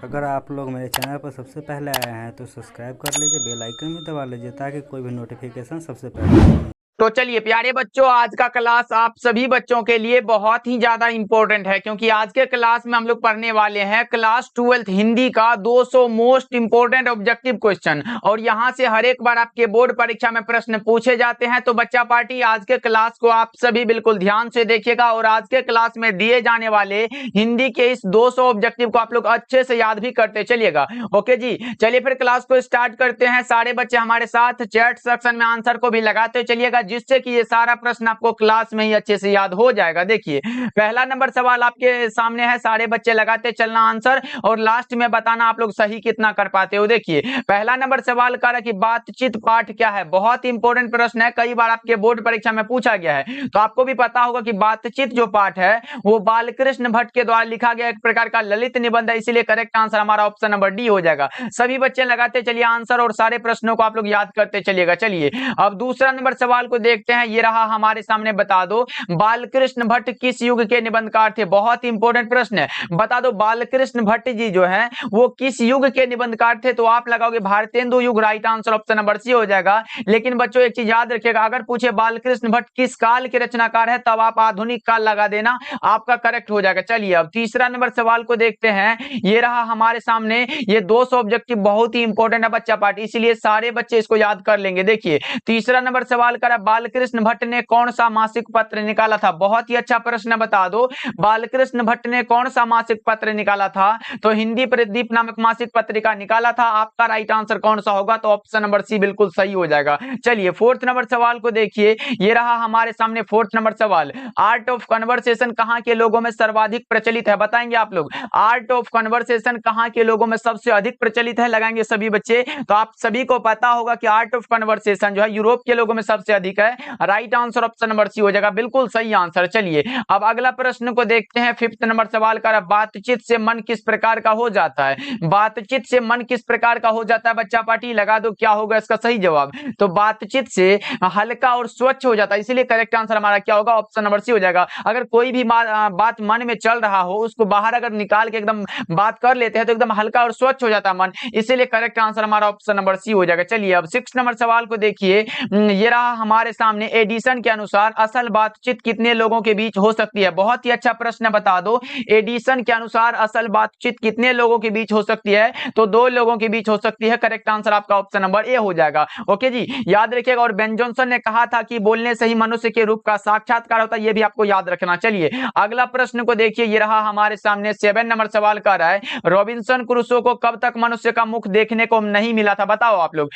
अगर आप लोग मेरे चैनल पर सबसे पहले आए हैं तो सब्सक्राइब कर लीजिए, बेल आइकन भी दबा लीजिए ताकि कोई भी नोटिफिकेशन सबसे पहले आए। तो चलिए प्यारे बच्चों, आज का क्लास आप सभी बच्चों के लिए बहुत ही ज्यादा इंपॉर्टेंट है, क्योंकि आज के क्लास में हम लोग पढ़ने वाले हैं क्लास 12th हिंदी का 200 मोस्ट इंपॉर्टेंट ऑब्जेक्टिव क्वेश्चन। और यहां से हर एक बार आपके बोर्ड परीक्षा में प्रश्न पूछे जाते हैं। तो बच्चा पार्टी, आज के क्लास को आप सभी बिल्कुल ध्यान से देखिएगा और आज के क्लास में दिए जाने वाले हिंदी के इस 200 ऑब्जेक्टिव को आप लोग अच्छे से याद भी करते चलिएगा। ओके जी, चलिए फिर क्लास को स्टार्ट करते हैं। सारे बच्चे हमारे साथ चैट सेक्शन में आंसर को भी लगाते चलिएगा, जिससे कि ये सारा प्रश्न आपको क्लास में ही अच्छे से याद हो जाएगा। देखिए, पहला नंबर सवाल आपके सामने है, सारे बच्चे लगाते चलना आंसर और लास्ट में बताना आप लोग सही कितना कर पाते हो। देखिए, पहला नंबर सवाल कर रहा है कि बातचीत पाठ क्या है। बहुत इंपॉर्टेंट प्रश्न है, कई बार आपके बोर्ड परीक्षा में पूछा गया है। तो आपको भी पता होगा कि बातचीत जो पाठ है वो बालकृष्ण भट्ट के द्वारा लिखा गया एक प्रकार का ललित निबंध है, इसीलिए करेक्ट आंसर हमारा ऑप्शन नंबर डी हो जाएगा। सभी बच्चे लगाते चलिए आंसर और सारे प्रश्नों को आप लोग याद करते चलिएगा। चलिए अब दूसरा नंबर सवाल को देखते हैं। ये रहा हमारे सामने, बता दो बालकृष्ण भट्ट किस युग के निबंधकार थे। बहुत इंपॉर्टेंट प्रश्न है, बता दो बालकृष्ण भट्ट जी जो है वो किस युग के निबंधकार थे। तो आप लगाओगे भारतेंदु युग, right answer option number C हो जाएगा। लेकिन बच्चों एक चीज याद रखिएगा, अगर पूछे बालकृष्ण भट्ट किस काल के रचनाकार है तब आप आधुनिक काल लगा देना, आपका करेक्ट हो जाएगा। चलिए अब तीसरा नंबर सवाल को देखते हैं। ये रहा हमारे सामने, ये 200 ऑब्जेक्टिव बहुत ही इंपॉर्टेंट है बच्चा पार्टी, इसीलिए सारे बच्चे इसको याद कर लेंगे। देखिए तीसरा नंबर सवाल करा, बालकृष्ण भट्ट ने कौन सा मासिक पत्र निकाला था। बहुत ही अच्छा प्रश्न, बता दो बालकृष्ण भट्ट ने कौन सा मासिक पत्र निकाला था। तो हिंदी प्रदीप नामक मासिक पत्रिका निकाला था। आपका राइट आंसर कौन सा होगा, तो ऑप्शन नंबर सी बिल्कुल सही हो जाएगा। चलिए फोर्थ नंबर सवाल को देखिए। ये रहा हमारे सामने फोर्थ नंबर सवाल, आर्ट ऑफ कन्वर्सेशन कहां के लोगों में सर्वाधिक प्रचलित है। बताएंगे आप लोग, आर्ट ऑफ कन्वर्सेशन कहां के लोगों में सबसे अधिक प्रचलित है, लगाएंगे सभी बच्चे। तो आप सभी को पता होगा कि आर्ट ऑफ कन्वर्सेशन जो है यूरोप के लोगों में सबसे अधिक है। Right answer option number C हो जाएगा, बिल्कुल सही आंसर। चलिए अब अगला प्रश्न को देखते हैं। फिफ्थ नंबर सवाल का, बातचीत से मन किस प्रकार का हो जाता है। बातचीत से मन किस प्रकार का हो जाता है, बच्चा पार्टी लगा दो क्या होगा इसका सही जवाब। तो बातचीत से हल्का और स्वच्छ हो जाता है, इसीलिए करेक्ट आंसर हमारा क्या होगा, ऑप्शन नंबर सी हो जाएगा। अगर कोई भी बात मन में चल रहा हो, उसको बाहर अगर निकाल के एकदम बात कर लेते हैं तो एकदम हल्का और स्वच्छ हो जाता है मन, इसीलिए करेक्ट आंसर हमारा ऑप्शन नंबर सी हो जाएगा। चलिए अब सिक्स नंबर सवाल को देखिए। ये रहा हमारे सामने, एडिसन के अनुसार असल बातचीत कितने लोगों के बीच हो सकती है। बहुत ही अच्छा प्रश्न, बता दो एडिसन के अनुसार असल बातचीत कितने लोगों के बीच हो सकती है। तो 2 लोगों के बीच हो सकती है, करेक्ट आंसर आपका ऑप्शन नंबर ए हो जाएगा। ओके जी, याद रखिएगा। और बेन जॉनसन ने कहा था कि बोलने से ही मनुष्य के रूप का साक्षात्कार होता है, यह भी आपको याद रखना। चलिए अगला प्रश्न को देखिए। ये रहा हमारे सामने 7 नंबर सवाल का रहा है, रॉबिन्सन क्रूसो को कब तक मनुष्य का मुख देखने को नहीं मिला था। बताओ आप लोग,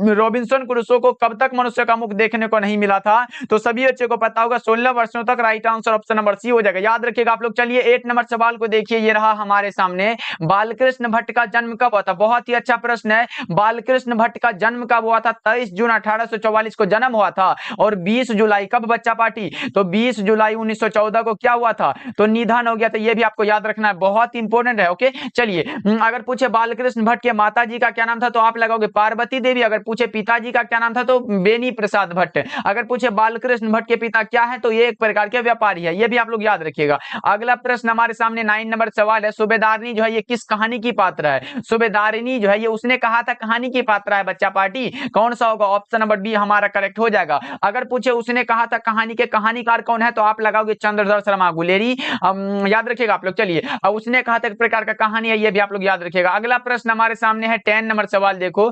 रॉबिन्सन क्रूसो को कब तक मनुष्य का मुख देखने को नहीं मिला था। तो सभी बच्चों को पता होगा 16 वर्षों तक, right answer option number C हो जाएगा। याद रखिएगा आप लोग। चलिए 8 नंबर सवाल को देखिए। ये रहा हमारे सामने, बालकृष्ण भट्ट का जन्म कब हुआ था। बहुत ही अच्छा प्रश्न है, बालकृष्ण भट्ट का जन्म कब हुआ था। 23 जून 1844 को जन्म हुआ था। और 20 जुलाई कब बच्चा पार्टी, तो 20 जुलाई 1914 को क्या हुआ था, तो निधन हो गया था। यह भी आपको याद रखना है, बहुत इंपॉर्टेंट है। ओके चलिए, अगर पूछे बालकृष्ण भट्ट के माता जी का क्या नाम था तो आप लगाओगे पार्वती देवी। अगर पूछे पिताजी का क्या नाम था तो बेनी प्रसाद भट्ट। अगर पूछे बालकृष्ण भट्ट के पिता क्या है तो ये एक प्रकार के व्यापारी है, ये भी आप लोग याद रखिएगा। अगला प्रश्न हमारे सामने 9 नंबर सवाल है, सूबेदारनी जो है ये किस कहानी की पात्र है। सूबेदारनी जो है ये उसने कहा था कहानी की पात्र है बच्चा पार्टी, कौन सा होगा, ऑप्शन नंबर बी हमारा करेक्ट हो जाएगा। अगर पूछे उसने कहा था कहानी के कहानीकार कौन है तो आप लगाओगे चंद्रधर शर्मा गुलेरी, याद रखिएगा आप लोग। चलिए अब उसने कहा था एक प्रकार का कहानी है, ये भी आप लोग याद रखिएगा। अगला प्रश्न हमारे सामने है 10 नंबर सवाल, देखो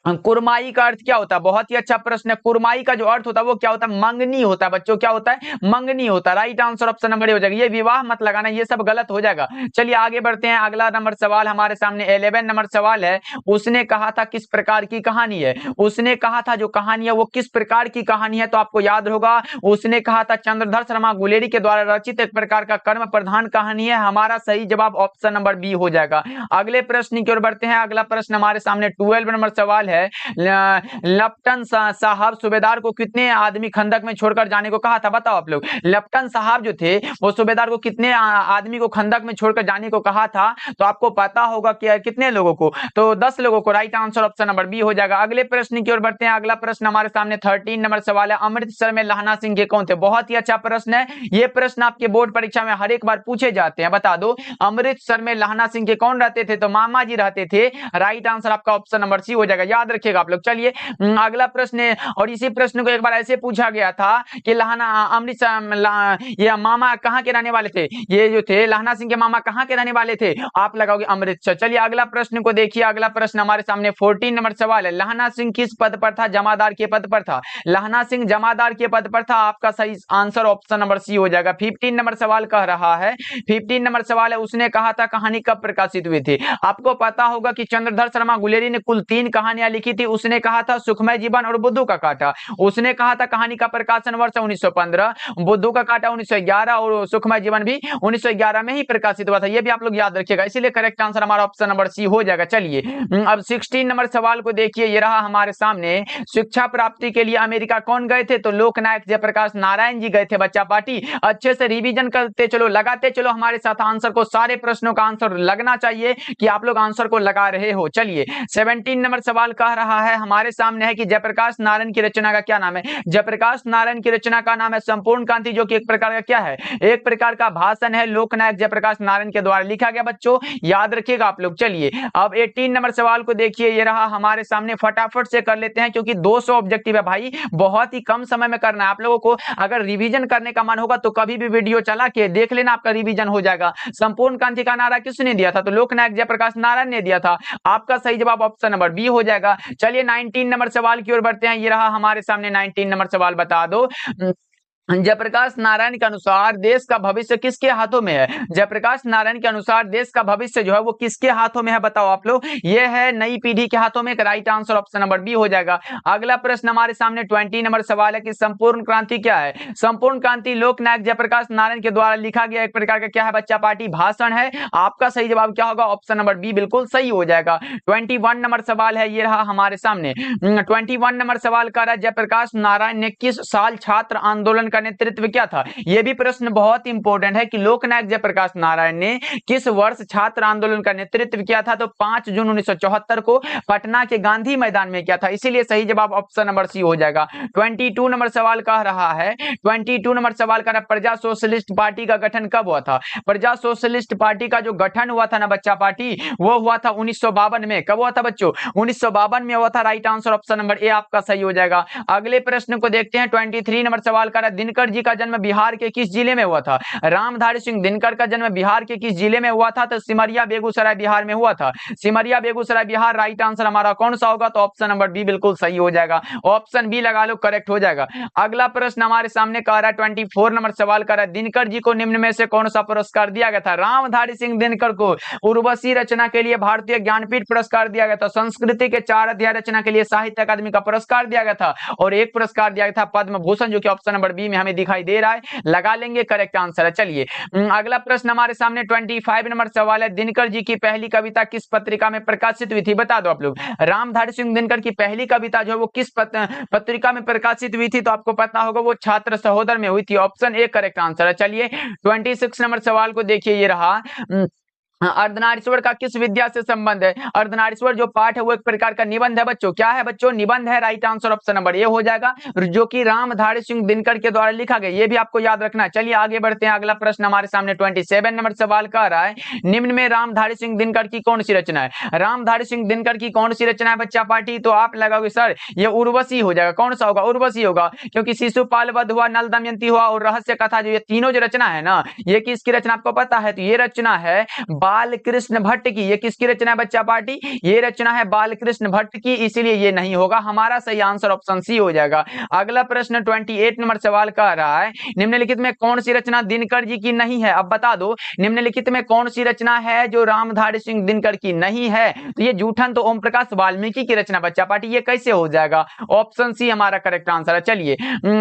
कुरमाई का अर्थ क्या होता है। बहुत ही अच्छा प्रश्न है। कुरमाई का जो अर्थ होता है वो क्या होता है, मंगनी होता है बच्चों, क्या होता है, मंगनी होता है। राइट आंसर ऑप्शन नंबर हो जाएगा। ये विवाह मत लगाना, ये सब गलत हो जाएगा। चलिए आगे बढ़ते हैं। अगला नंबर सवाल हमारे सामने 11 नंबर सवाल है, उसने कहा था किस प्रकार की कहानी है। उसने कहा था जो कहानी है वो किस प्रकार की कहानी है, तो आपको याद होगा उसने कहा था चंद्रधर शर्मा गुलेरी के द्वारा रचित एक प्रकार का कर्म प्रधान कहानी है। हमारा सही जवाब ऑप्शन नंबर बी हो जाएगा। अगले प्रश्न की ओर बढ़ते हैं। अगला प्रश्न हमारे सामने 12 नंबर सवाल है, है, लेफ्टिनेंट साहब सूबेदार को कितने आदमी खंदक में छोड़कर जाने को कहा था? बताओ आप लोग। लेफ्टिनेंट साहब जो थे वो सूबेदार को कितने आदमी को खंदक में छोड़कर जाने को कहा था? तो आपको पता होगा कि कितने लोगों को, तो 10 लोगों को। Right answer option number B हो जाएगा। अगले प्रश्न की ओर बढ़ते हैं। अगला प्रश्न हमारे सामने 13 नंबर सवाल है, अमृतसर में लहना सिंह के कौन थे? बहुत ही अच्छा प्रश्न है, ये प्रश्न आपके बोर्ड परीक्षा में हर एक बार पूछे जाते हैं। बता दो, अमृतसर में लहना सिंह के कौन रहते थे? तो मामा जी रहते थे। राइट आंसर आपका ऑप्शन नंबर सी हो जाएगा, याद रखिएगा आप लोग। चलिए अगला प्रश्न है, और इसी प्रश्न को एक बार ऐसे पूछा गया था कि लहना अमृतसर ये मामा कहां के रहने वाले थे? ये जो थे लहना सिंह के मामा कहां के रहने वाले थे? आप लगाओगे अमृतसर। चलिए अगला प्रश्न को देखिए। अगला प्रश्न हमारे सामने 14 नंबर सवाल है, लहना सिंह किस पद पर था? जमादार के पद पर था। लहना सिंह जमादार के पद पर था। आपका सही आंसर ऑप्शन नंबर सी हो जाएगा। 15 नंबर सवाल कह रहा है, 15 नंबर सवाल है, उसने कहा था कहानी कब प्रकाशित हुई थी? आपको पता होगा कि चंद्रधर शर्मा गुलेरी ने कुल 3 कहानियां लिखी थी। उसने कहा था सुखमय जीवन और बुद्धू का कांटा। उसने कहा था कहानी का प्रकाशन वर्ष 1915, बुद्धू का कांटा 1911 और सुखमय जीवन भी 1911 में ही प्रकाशित हुआ था। ये भी आप लोग याद रखिएगा, इसीलिए करेक्ट आंसर हमारा ऑप्शन नंबर सी हो जाएगा। चलिए अब 16 नंबर सवाल को देखिए, ये रहा हमारे सामने, शिक्षा प्राप्ति के लिए अमेरिका कौन गए थे? तो लोकनायक जयप्रकाश नारायण जी गए थे। बच्चा पार्टी अच्छे से रिवीजन करते चलो, लगाते चलो हमारे साथ आंसर को। सारे प्रश्नों का आंसर लगना चाहिए कि आप लोग आंसर को लगा रहे हो। चलिए 17 नंबर सवाल कह रहा है हमारे सामने है कि जयप्रकाश नारायण की रचना का क्या नाम है? जयप्रकाश नारायण की रचना का नाम है संपूर्ण क्रांति, जो कि एक प्रकार का क्या है? एक प्रकार का भाषण है, लोकनायक जयप्रकाश नारायण के द्वारा लिखा गया। बच्चों याद रखिएगा आप लोग। चलिए अब 18 नंबर सवाल को देखिए, ये रहा हमारे सामने, फटाफट से कर लेते हैं क्योंकि 200 ऑब्जेक्टिव है भाई, बहुत ही कम समय में करना है आप लोगों को। अगर रिवीजन करने का मन होगा तो कभी भी वीडियो चला के देख लेना, आपका रिवीजन हो जाएगा। संपूर्ण क्रांति का नारा किसने दिया था? तो लोकनायक जयप्रकाश नारायण ने दिया था। आपका सही जवाब ऑप्शन नंबर बी हो जाएगा। चलिए 19 नंबर सवाल की ओर बढ़ते हैं। ये रहा हमारे सामने 19 नंबर सवाल, बता दो जयप्रकाश नारायण के अनुसार देश का भविष्य किसके हाथों में है? जयप्रकाश नारायण के अनुसार देश का भविष्य जो है वो किसके हाथों में है? बताओ आप लोग। ये है नई पीढ़ी के हाथों में। Right answer option number B हो जाएगा। अगला प्रश्न हमारे सामने 20 नंबर सवाल है कि संपूर्ण क्रांति क्या है? संपूर्ण क्रांति लोकनायक जयप्रकाश नारायण के द्वारा लिखा गया एक प्रकार का क्या है? बच्चा पार्टी भाषण है। आपका सही जवाब क्या होगा? ऑप्शन नंबर बी बिल्कुल सही हो जाएगा। 21 नंबर सवाल है, ये रहा हमारे सामने। 21 नंबर सवाल कर रहा है जयप्रकाश नारायण ने किस साल छात्र आंदोलन का नेतृत्व किया था? यह भी प्रश्न बहुत इंपॉर्टेंट है कि लोकनायक जयप्रकाश नारायण ने किस वर्ष छात्र आंदोलन का नेतृत्व किया था? तो 5 जून 1974 को पटना के गांधी मैदान में किया था। इसीलिए सही जवाब ऑप्शन नंबर सी हो जाएगा। 22 नंबर सवाल कह रहा है, 22 नंबर सवाल कह रहा है प्रजा सोशलिस्ट पार्टी का गठन कब हुआ था? प्रजा सोशलिस्ट पार्टी का जो गठन हुआ था ना बच्चा पार्टी, वो हुआ था 1952 में। कब हुआ था बच्चों? 1952 में हुआ था। Right answer option number A आपका सही हो जाएगा। अगले प्रश्न को देखते हैं। 23 नंबर सवाल कर रहा है दिनकर जी का जन्म बिहार के किस जिले में हुआ था? रामधारी सिंह दिनकर का जन्म बिहार के किस जिले में हुआ था? तो सिमरिया बेगूसराय बिहार में हुआ था। सिमरिया बेगूसराय बिहार। राइट आंसर हमारा कौन सा होगा? तो ऑप्शन नंबर बी बिल्कुल सही हो जाएगा। ऑप्शन बी लगा लो, करेक्ट हो जाएगा। अगला प्रश्न हमारे सामने कह रहा है 24 नंबर सवाल कर रहा है दिनकर जी को निम्न में से कौन सा पुरस्कार दिया गया था? रामधारी सिंह दिनकर को उर्वशी रचना के लिए भारतीय ज्ञानपीठ पुरस्कार दिया गया था, संस्कृति के 4 अध्याय रचना के लिए साहित्य अकादमी का पुरस्कार दिया गया था, और एक पुरस्कार दिया गया था पद्म भूषण, जो कि ऑप्शन नंबर बी में हमें दिखाई दे रहा है। लगा लेंगे, करेक्ट आंसर है। चलिए अगला प्रश्न हमारे सामने 25 नंबर सवाल है दिनकर जी की पहली कविता किस पत्रिका में प्रकाशित हुई थी? बता दो आप लोग। रामधारी सिंह दिनकर की पहली कविता जो है वो किस पत्रिका में प्रकाशित हुई थी? तो आपको पता होगा वो छात्र सहोदर में हुई थी। ऑप्शन ए करेक्ट आंसर है। चलिए 26 नंबर सवाल को देखिए, ये रहा अर्धनारीश्वर का किस विद्या से संबंध है? अर्धनारीश्वर जो पाठ है वो एक प्रकार का निबंध है बच्चों। क्या है बच्चों? निबंध है। Right answer option number A हो जाएगा, जो कि रामधारी सिंह दिनकर के द्वारा लिखा गया। ये भी आपको याद रखना है। चलिए आगे बढ़ते हैं। अगला प्रश्न हमारे सामने 27 नंबर सवाल कह रहा है निम्न में रामधारी सिंह दिनकर की कौन सी रचना है? रामधारी सिंह दिनकर की कौन सी रचना है बच्चा पार्टी? तो आप लगाओगे सर ये उर्वशी हो जाएगा। कौन सा होगा? उर्वशी होगा, क्योंकि शिशुपाल वध हुआ, नल दमयंती हुआ और रहस्य कथा, जो ये तीनों जो रचना है ना, ये किसकी रचना आपको पता है? तो ये रचना है बालकृष्ण भट्ट की। ये किसकी रचना है बच्चा पार्टी? ये रचना है बालकृष्ण भट्ट की, इसीलिए ये नहीं होगा। हमारा सही आंसर ऑप्शन सी हो जाएगा। अगला प्रश्न 28 नंबर सवाल कह रहा है निम्नलिखित में कौन सी रचना दिनकर जी की नहीं है? अब बता दो निम्नलिखित में कौन सी रचना है जो रामधारी सिंह दिनकर की नहीं है? तो ये जूठन तो ओम प्रकाश वाल्मीकि की रचना बच्चा पार्टी, ये कैसे हो जाएगा? ऑप्शन सी हमारा करेक्ट आंसर है। चलिए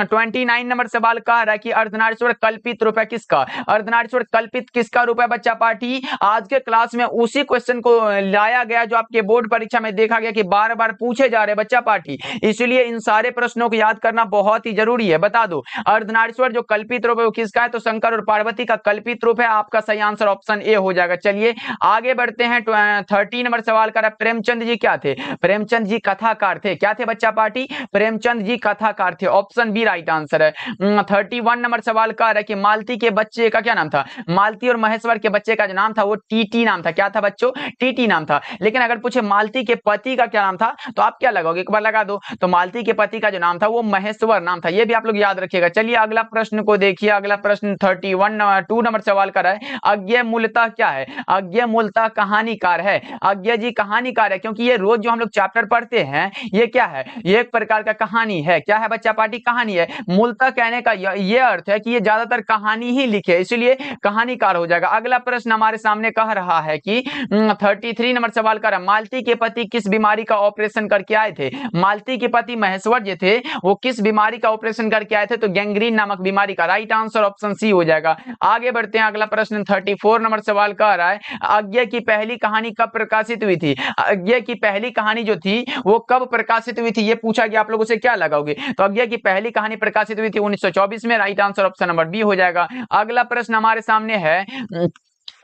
29 नंबर सवाल कह रहा है कि अर्धनारीश्वर कल्पित रूप है किसका? अर्धनारीश्वर कल्पित किसका रूप है बच्चा पार्टी? आज के क्लास में उसी क्वेश्चन को लाया गया जो आपके बोर्ड परीक्षा में देखा गया कि बार बार पूछे जा रहे बच्चा पार्टी, इसलिए इन सारे प्रश्नों को याद करना बहुत ही जरूरी है। बता दो अर्धनारीश्वर जो कल्पित रूप है वो किसका है, तो शंकर और पार्वती का कल्पित रूप है। आपका सही आंसर ऑप्शन ए हो जाएगा। चलिए आगे बढ़ते हैं। 30 नंबर सवाल कर प्रेमचंद जी क्या थे, प्रेमचंद जी कथाकार थे। क्या थे बच्चा पार्टी, प्रेमचंद जी कथाकार थे। ऑप्शन बी राइट आंसर है। 31 नंबर सवाल का है कि मालती के बच्चे का क्या नाम था, मालती और महेश्वर के बच्चे का जो नाम था वो टीटी नाम था। क्या था बच्चों, टीटी नाम था। लेकिन अगर पूछे मालती के पति का क्या नाम था तो आप क्या लगाओगे, एक बार लगा दो। तो मालती के पति का जो नाम था वो महेश्वर नाम था, ये भी आप लोग याद रखिएगा। चलिए अगला प्रश्न को देखिए। अगला प्रश्न 2 नंबर सवाल का है अज्ञेय मूलतः क्या है, अज्ञेय मूलतः कहानीकार है। अज्ञेय जी कहानीकार है क्योंकि ये रोज जो हम लोग चैप्टर पढ़ते हैं ये क्या है, ये एक प्रकार का कहानी है। क्या है बच्चा पार्टी, कहानी है। मूलतः कहने का ये अर्थ है कि ये ज्यादातर कहानी ही लिखे, इसलिए कहानीकार हो जाएगा। अगला प्रश्न हमारे सामने कह रहा है कि 33 नंबर सवाल का मालती के पति किस बीमारी का ऑपरेशन करके आए थे। मालती के पति महेश्वर जी थे वो किस बीमारी का ऑपरेशन करके आए थे, तो गैंग्रीन नामक बीमारी का। राइट आंसर ऑप्शन सी हो जाएगा। आगे बढ़ते हैं। अगला प्रश्न 34 नंबर सवाल कह रहा है अज्ञेय की पहली कहानी कब प्रकाशित हुई थी। अज्ञेय की पहली कहानी जो थी वो कब प्रकाशित हुई थी, ये पूछा गया। आप लोगों से क्या लगाओगे, तो अज्ञेय की पहली कहानी प्रकाशित हुई थी 1924 में। Right answer option number B हो जाएगा। अगला प्रश्न हमारे सामने है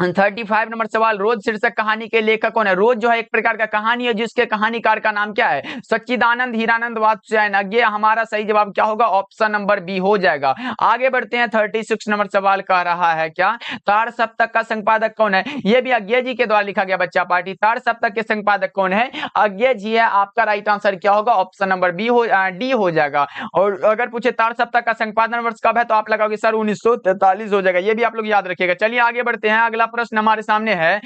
35 नंबर सवाल रोज शीर्षक कहानी के लेखक कौन है। रोज जो है एक प्रकार का कहानी है जिसके कहानीकार का नाम क्या है, सच्चिदानंद हीरानंद वात्स्यायन। अज्ञेय हमारा सही जवाब क्या होगा, ऑप्शन नंबर बी हो जाएगा। आगे बढ़ते हैं। 36 नंबर सवाल कह रहा है क्या ताड़ सप्तक का संपादक कौन है। यह भी अज्ञेय जी के द्वारा लिखा गया बच्चा पार्टी। ताड़ सप्तक के संपादक कौन है, अज्ञेय जी है। आपका राइट आंसर क्या होगा, ऑप्शन नंबर बी डी हो जाएगा। और अगर पूछे ताड़ सप्तक का संपादन वर्ष कब है तो आप लगाओगे सर 1943 हो जाएगा, ये भी आप लोग याद रखिएगा। चलिए आगे बढ़ते हैं। अगला प्रश्न हमारे सामने है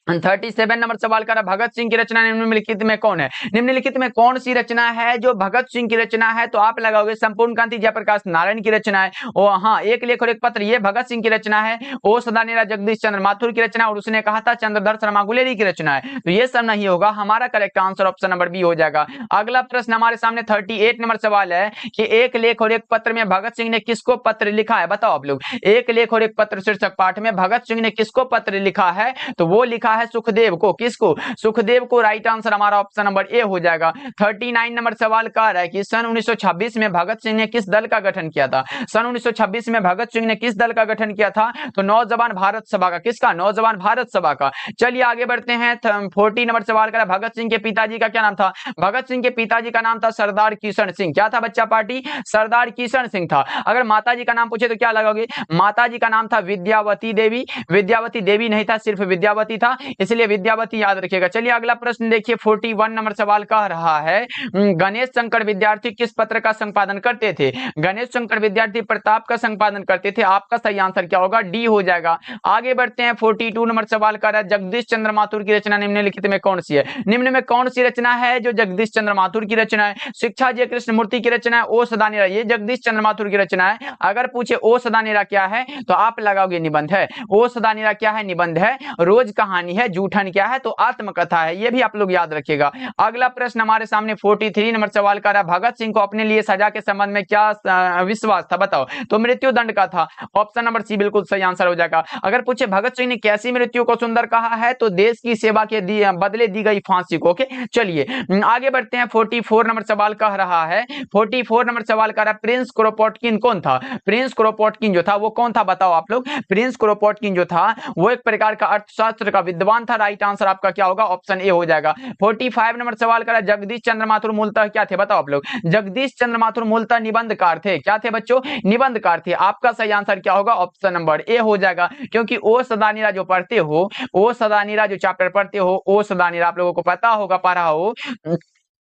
37 नंबर सवाल कर भगत सिंह की रचना निम्नलिखित में कौन है। निम्नलिखित में कौन सी रचना है जो भगत सिंह की रचना है, तो आप लगाओगे संपूर्ण कांति जयप्रकाश नारायण की रचना है। ओ हाँ, एक लेख और एक पत्र ये भगत सिंह की रचना है। ओ सदानीरा जगदीश चंद्र माथुर की रचना और उसने कहा था चंद्रधर शर्मा गुलेरी की रचना है। तो ये सब नहीं होगा, हमारा correct answer option number B हो जाएगा। अगला प्रश्न हमारे सामने 38 नंबर सवाल है कि एक लेख और एक पत्र में भगत सिंह ने किसको पत्र लिखा है। बताओ आप लोग, एक लेख और एक पत्र शीर्षक पाठ में भगत सिंह ने किसको पत्र लिखा है, तो वो लिखा है सुखदेव को। किसको, सुखदेव को। राइट आंसर हमारा ऑप्शन नंबर ए हो जाएगा। 39 नंबर सवाल कह रहा है कि सन 1926 में भगत सिंह ने किस दल का गठन किया था। सन 1926 में भगत सिंह ने किस दल का गठन किया था, तो नौजवान भारत सभा का। किसका, नौजवान भारत सभा का। चलिए आगे बढ़ते हैं। 40 नंबर सवाल कह रहा है भगत सिंह के पिताजी का क्या नाम था। भगत सिंह के पिताजी का नाम था सरदार किशन सिंह। क्या था बच्चा पार्टी, सरदार किशन सिंह था। अगर माता जी का नाम पूछे तो क्या लगाओगे, माता जी का नाम था विद्यावती देवी। विद्यावती देवी नहीं था, सिर्फ विद्यावती था, इसलिए विद्यावती याद रखिएगा। चलिए अगला प्रश्न देखिए। 41 नंबर सवाल कह रहा है गणेश शंकर विद्यार्थी किस पत्र का संपादन करते थे। गणेश शंकर विद्यार्थी प्रताप का संपादन करते थे। आपका सही आंसर क्या होगा, डी हो जाएगा। आगे बढ़ते हैं। 42 नंबर सवाल कह रहा है जगदीश चंद्र माथुर की रचना निम्नलिखित में कौन सी है। निम्न में कौन सी रचना है जो जगदीश चंद्र माथुर की रचना है। शिक्षा जय कृष्णमूर्ति की रचना है। ओ सदानीरा, ये जगदीश चंद्र माथुर की रचना है। अगर पूछे ओ सदानीरा क्या है तो आप लगाओगे निबंध है। ओ सदानीरा क्या है, निबंध है। रोज कहानी है। जूठन क्या है, तो आत्मकथा है। ये भी आप लोग याद रखिएगा। अगला प्रश्न हमारे सामने 43 नंबर सवाल का रहा भगत सिंह को अपने लिए सजा के संबंध में क्या विश्वास था। बताओ, तो मृत्यु दंड का था। ऑप्शन नंबर सी बिल्कुल सही आंसर हो जाएगा। अगर पूछे भगत सिंह ने कैसी मृत्यु को सुंदर कहा है, तो देश की सेवा के बदले दी गई फांसी को। ओके, चलिए आगे बढ़ते हैं। 44 नंबर सवाल कह रहा है 44 नंबर सवाल कह रहा है प्रिंस क्रोपोटकिन कौन था। प्रिंस क्रोपोटकिन जो था वो कौन था, बताओ आप लोग। प्रिंस क्रोपोटकिन जो था वो एक प्रकार का अर्थशास्त्र का विद्वान था। राइट आंसर आपका क्या होगा, ऑप्शन ए हो जाएगा। 45 नंबर सवाल करा जगदीश चंद्र माथुर मूलतः क्या थे, बताओ आप लोग। जगदीश चंद्र माथुर मूलतः निबंधकार थे। क्या थे बच्चों, निबंधकार थे। आपका सही आंसर क्या होगा, ऑप्शन नंबर ए हो जाएगा। क्योंकि ओ सदानीरा जो पढ़ते हो, ओ सदानीरा जो चैप्टर पढ़ते हो, ओ सदानीरा आप लोगों को पता होगा, पढ़ा हो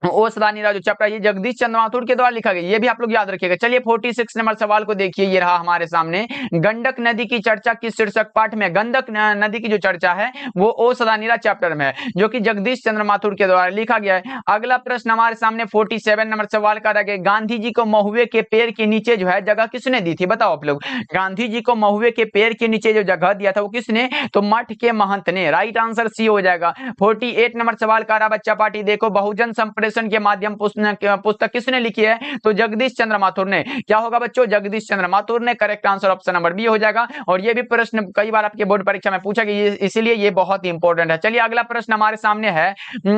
ओ सदानीरा जो चैप्टर ये जगदीश चंद्र माथुर के द्वारा लिखा गया, ये भी आप लोग याद रखिएगा। चलिए 46 नंबर सवाल को देखिए, ये रहा हमारे सामने। गंडक नदी की चर्चा किस शीर्षक पाठ में। गंडक नदी की जो चर्चा है वो ओ सदानीरा चैप्टर में है, जो कि जगदीश चंद्र माथुर के द्वारा लिखा गया है। अगला प्रश्न हमारे सामने 47 नंबर सवाल का रह गया गांधी जी को महुए के पेड़ के नीचे जो है जगह किसने दी थी, बताओ आप लोग। गांधी जी को महुए के पेड़ के नीचे जो जगह दिया था वो किसने, तो मठ के महंत ने। राइट आंसर सी हो जाएगा। 48 नंबर सवाल का रहा बच्चा पार्टी देखो बहुजन संप्रेषण निर्देशन के माध्यम पुस्तक किसने लिखी है? तो जगदीश चंद्र माथुर ने। क्या होगा बच्चों? जगदीश चंद्र माथुर ने। Correct answer option number B हो जाएगा। और ये भी प्रश्न कई बार आपके बोर्ड परीक्षा में पूछा गया, इसीलिए ये बहुत ही इंपॉर्टेंट है। चलिए अगला प्रश्न हमारे सामने है।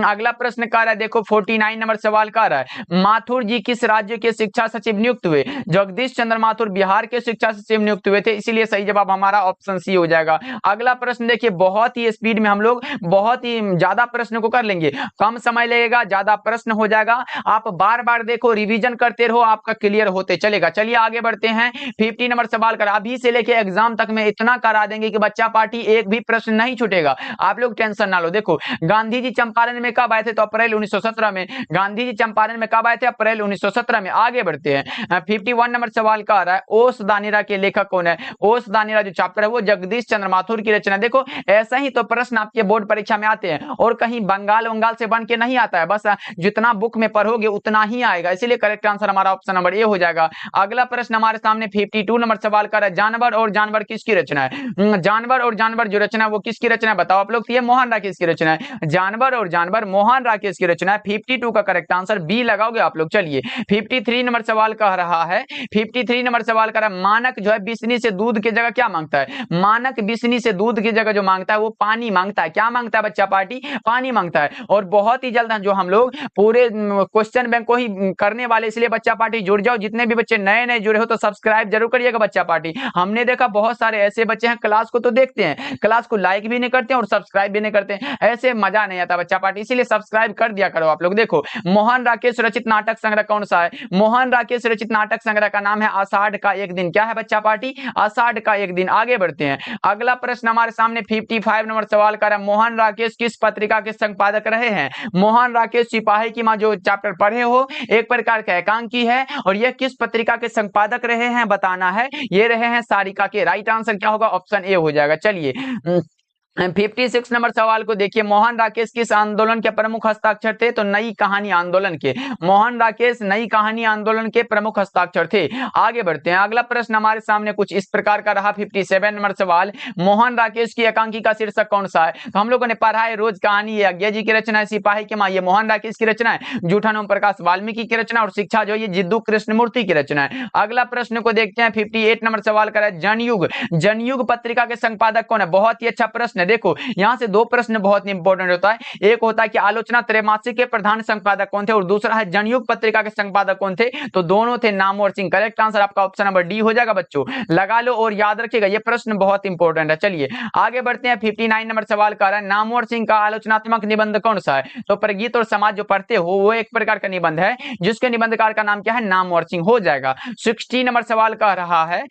अगला प्रश्न कह रहा है, देखो 49 नंबर सवाल कह रहा है, माथुर जी किस राज्य के शिक्षा सचिव नियुक्त हुए? जगदीश चंद्र माथुर बिहार के शिक्षा सचिव नियुक्त हुए थे, इसीलिए सही जवाब हमारा ऑप्शन सी हो जाएगा। अगला प्रश्न देखिए, बहुत ही स्पीड में हम लोग बहुत ही ज्यादा प्रश्न को कर लेंगे, कम समय लगेगा, ज्यादा प्रश्न हो जाएगा। आप बार बार देखो, रिवीजन करते रहो, आपका क्लियर होते चलेगा। चलिए आगे बढ़ते हैं। 50 नंबर सवाल कर, अभी से लेके एग्जाम तक में इतना करा देंगे कि बच्चा पार्टी एक भी प्रश्न नहीं छूटेगा, आप लोग टेंशन ना लो। देखो, गांधी जी चंपारण में कब आए थे? तो अप्रैल 1917 में। गांधी जी चंपारण में कब आए थे? अप्रैल 1917 में। आगे बढ़ते हैं। 51 नंबर सवाल का आ रहा है, ओस दानेरा के लेखक कौन है? ओस दानेरा जो चैप्टर है वो जगदीश चंद्र माथुर की रचना। देखो, ऐसा ही तो प्रश्न आपके बोर्ड परीक्षा में आते हैं, और कहीं बंगाल से बन के नहीं आता है, बस जितना बुक में पढ़ोगे उतना ही आएगा, इसीलिए करेक्ट आंसर हमारा ऑप्शन नंबर ए हो जाएगा। अगला प्रश्न हमारे सामने 52 नंबर सवाल का है, जानवर और जानवर किसकी रचना है? जानवर और जानवर जो रचना है वो किसकी रचना है? बताओ आप लोग। ये मोहन राकेश की रचना है। जानवर और जानवर मोहन राकेश की रचना है। 52 का करेक्ट आंसर बी लगाओगे आप लोग। चलिए 53 नंबर सवाल कह रहा है, 53 नंबर सवाल कह रहा है, मानक जो है बिस्नी से दूध की जगह क्या मांगता है? मानक बिस्नी से दूध की जगह जो मांगता है वो पानी मांगता है। क्या मांगता है बच्चा पार्टी? पानी मांगता है। और बहुत ही जल्द जो हम लोग पूरे क्वेश्चन बैंक को ही करने वाले, इसलिए बच्चा पार्टी जुड़ जाओ। जितने भी बच्चे नए नए जुड़े हो तो सब्सक्राइब जरूर करिएगा बच्चा पार्टी। हमने देखा बहुत सारे ऐसे बच्चे हैं, क्लास को तो देखते हैं, क्लास को लाइक भी नहीं करते और सब्सक्राइब भी नहीं करते, ऐसे मजा नहीं आता बच्चा पार्टी, इसीलिए सब्सक्राइब कर दिया करो आप लोग। देखो, मोहन राकेश रचित नाटक संग्रह कौन सा है? मोहन राकेश रचित नाटक संग्रह का नाम है आषाढ़ का एक दिन। क्या है बच्चा पार्टी? आषाढ़ का एक दिन। आगे बढ़ते हैं। अगला प्रश्न हमारे सामने 55 नंबर सवाल का है, मोहन राकेश किस पत्रिका के संपादक रहे हैं? मोहन राकेश सिपाही की मां जो चैप्टर पढ़े हो, एक प्रकार का एकांकी है, और यह किस पत्रिका के संपादक रहे हैं बताना है। ये रहे हैं सारिका के। राइट आंसर क्या होगा? ऑप्शन ए हो जाएगा। चलिए 56 नंबर सवाल को देखिए, मोहन राकेश किस आंदोलन के प्रमुख हस्ताक्षर थे? तो नई कहानी आंदोलन के। मोहन राकेश नई कहानी आंदोलन के प्रमुख हस्ताक्षर थे। आगे बढ़ते हैं। अगला प्रश्न हमारे सामने कुछ इस प्रकार का रहा, 57 नंबर सवाल, मोहन राकेश की एकांकी का शीर्षक कौन सा है? तो हम लोगों ने पढ़ा है, रोज कहानी ये अज्ञा जी की रचना है, सिपाही की मां ये मोहन राकेश की रचना है, जूठन ओम प्रकाश वाल्मीकि की रचना, और शिक्षा जो ये जिद्दू कृष्णमूर्ति की रचना है। अगला प्रश्न को देखते हैं। 58 नंबर सवाल का है, जनयुग। जनयुग पत्रिका के संपादक कौन है? बहुत ही अच्छा प्रश्न है। देखो, यहां से दो प्रश्न बहुत इंपॉर्टेंट होता है। एक होता है कि आलोचना त्रैमासिक के प्रधान संपादक कौन थे, और दूसरा है जनयुग पत्रिका के संपादक कौन थे? तो दोनों थे नामवर सिंह। करेक्ट आंसर आपका ऑप्शन नंबर डी हो जाएगा बच्चों, लगा लो और याद रखिएगा, ये प्रश्न बहुत इंपॉर्टेंट है। चलिए आगे बढ़ते हैं। 59 नंबर सवाल का है, नामवर सिंह का आलोचनात्मक निबंध कौन सा है? तो प्रगीत और समाज जो पढ़ते हो वो एक प्रकार का निबंध है, जिसके निबंधकार का नाम क्या है? नामवर सिंह हो जाएगा। 60 नंबर सवाल कह रहा है,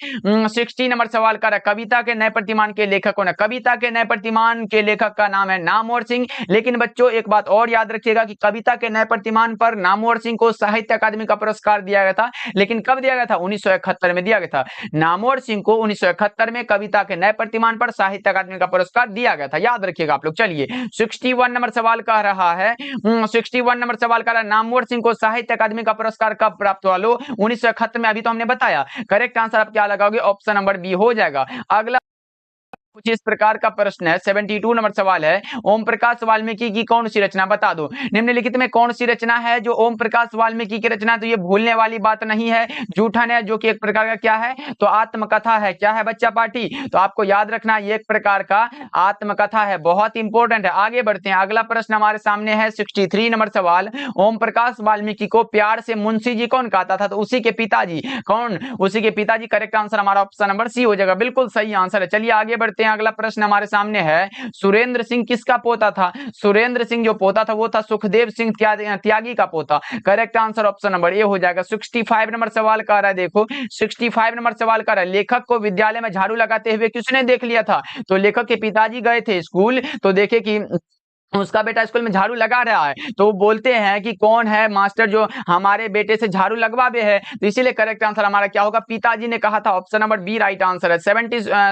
60 नंबर सवाल का कविता के नए प्रतिमान के लेखक कौन है? कविता के नए प्रतिमान के लेखक का नाम है नामवर सिंह। लेकिन बच्चों एक बात और याद रखिएगा कि कविता के नए प्रतिमान पर नामवर सिंह को साहित्य अकादमी का पुरस्कार दिया गया था, लेकिन कब दिया गया था? 1971 में दिया गया था। नामवर सिंह को 1971 में कविता के नए प्रतिमान पर साहित्य अकादमी का पुरस्कार दिया गया था, याद रखिएगा आप लोग। चलिए 61 नंबर सवाल कह रहा है, 61 नंबर सवाल कह रहा है, नामवर सिंह को साहित्य अकादमी का पुरस्कार कब प्राप्त हुआ? लो 1971 में, अभी तो हमने बताया। करेक्ट आंसर आप क्या लगाओगे? ऑप्शन नंबर बी हो जाएगा। अगला कुछ इस प्रकार का प्रश्न है, 72 नंबर सवाल है, ओम प्रकाश वाल्मीकि की कौन सी रचना बता दो। निम्नलिखित में कौन सी रचना है जो ओम प्रकाश वाल्मीकि की रचना? तो ये भूलने वाली बात नहीं है, जूठन है, जो कि एक प्रकार का क्या है? तो आत्मकथा है। क्या है बच्चा पार्टी? तो आपको याद रखना, ये एक प्रकार का आत्मकथा है, बहुत इंपॉर्टेंट है। आगे बढ़ते हैं। अगला प्रश्न हमारे सामने है 63 नंबर सवाल, ओम प्रकाश वाल्मीकि को प्यार से मुंशी जी कौन कहता था? तो उसी के पिताजी। कौन? उसी के पिताजी। करेक्ट आंसर हमारा ऑप्शन नंबर सी हो जाएगा, बिल्कुल सही आंसर है। चलिए आगे बढ़ते हैं। अगला प्रश्न हमारे सामने है, सुरेंद्र सिंह किसका पोता था? सुरेंद्र सिंह जो पोता था वो था सुखदेव सिंह त्यागी का पोता। Correct answer option number A हो जाएगा। 65 नंबर सवाल का रहा है, देखो 65 नंबर सवाल का रहा है, लेखक को विद्यालय में झाड़ू लगाते हुए किसने देख लिया था? तो लेखक के पिताजी गए थे स्कूल, तो देखे कि उसका बेटा स्कूल में झाड़ू लगा रहा है, तो बोलते हैं कि कौन है मास्टर जो हमारे बेटे से झाड़ू लगवावे है? तो इसीलिए करेक्ट आंसर हमारा क्या होगा? पिताजी ने कहा था। Option number B right answer है।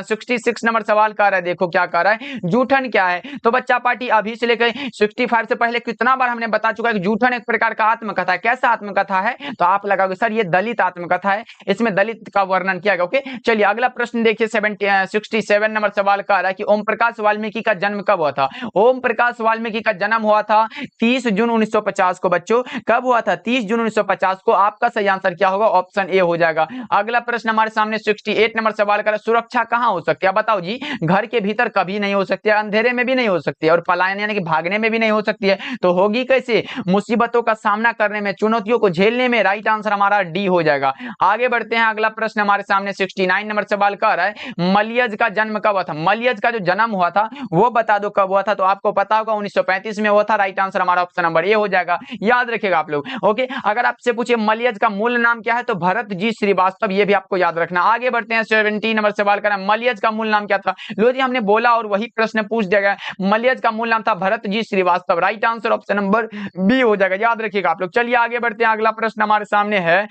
66 नंबर सवाल का रहा है, देखो क्या कर रहा है, जूठन क्या है? तो बच्चा पार्टी अभी से लेकर 65 से पहले कितना बार हमने बता चुका है कि जूठन एक प्रकार का आत्मकथा है। कैसा आत्मकथा है? तो आप लगाओगे सर ये दलित आत्मकथा है, इसमें दलित का वर्णन किया गया। ओके चलिए अगला प्रश्न देखिए, 67 नंबर सवाल का रहा है कि ओम प्रकाश वाल्मीकि का जन्म कब हुआ था? ओम प्रकाश वाल्मीकि का जन्म हुआ था 30 जून 1950 को। बच्चों कब हुआ था? 30 जून 1950 को। आपका सही आंसर क्या होगा? ऑप्शन ए हो जाएगा। अगला प्रश्न हमारे सामने 68 नंबर सवाल का, सुरक्षा कहां हो सकती है? बताओ जी। घर के भीतर कभी नहीं हो सकती है, अंधेरे में भी नहीं हो सकती है, और पलायन यानी कि भागने में भी नहीं हो सकती है। तो होगी कैसे? मुसीबतों का सामना करने में, चुनौतियों को झेलने में। राइट आंसर हमारा डी हो जाएगा। आगे बढ़ते हैं। अगला प्रश्न हमारे सामने 69 नंबर सवाल का रहा है, मलयज का जन्म कब हुआ था? मलयज का जो जन्म हुआ था वो बता दो कब हुआ था। तो आपको पता होगा 1935 में हुआ था। राइट आंसर हमारा ऑप्शन नंबर ए हो जाएगा। याद रखिएगा आप लोग। ओके, अगर आपसे पूछे मलयज का मूल नाम क्या है तो भरत जी श्रीवास्तव, ये भी आपको याद रखना। आगे बढ़ते हैं। 70 नंबर सवाल का, मलयज का मूल नाम क्या था? लो जी, हमने बोला और वही प्रश्न पूछ दिया गया। मलयज का मूल नाम था Bharat ji Shrivastava. Right answer option number B हो जाएगा। याद रखिएगा आप लोग। चलिए आगे बढ़ते हैं। अगला प्रश्न हमारे सामने है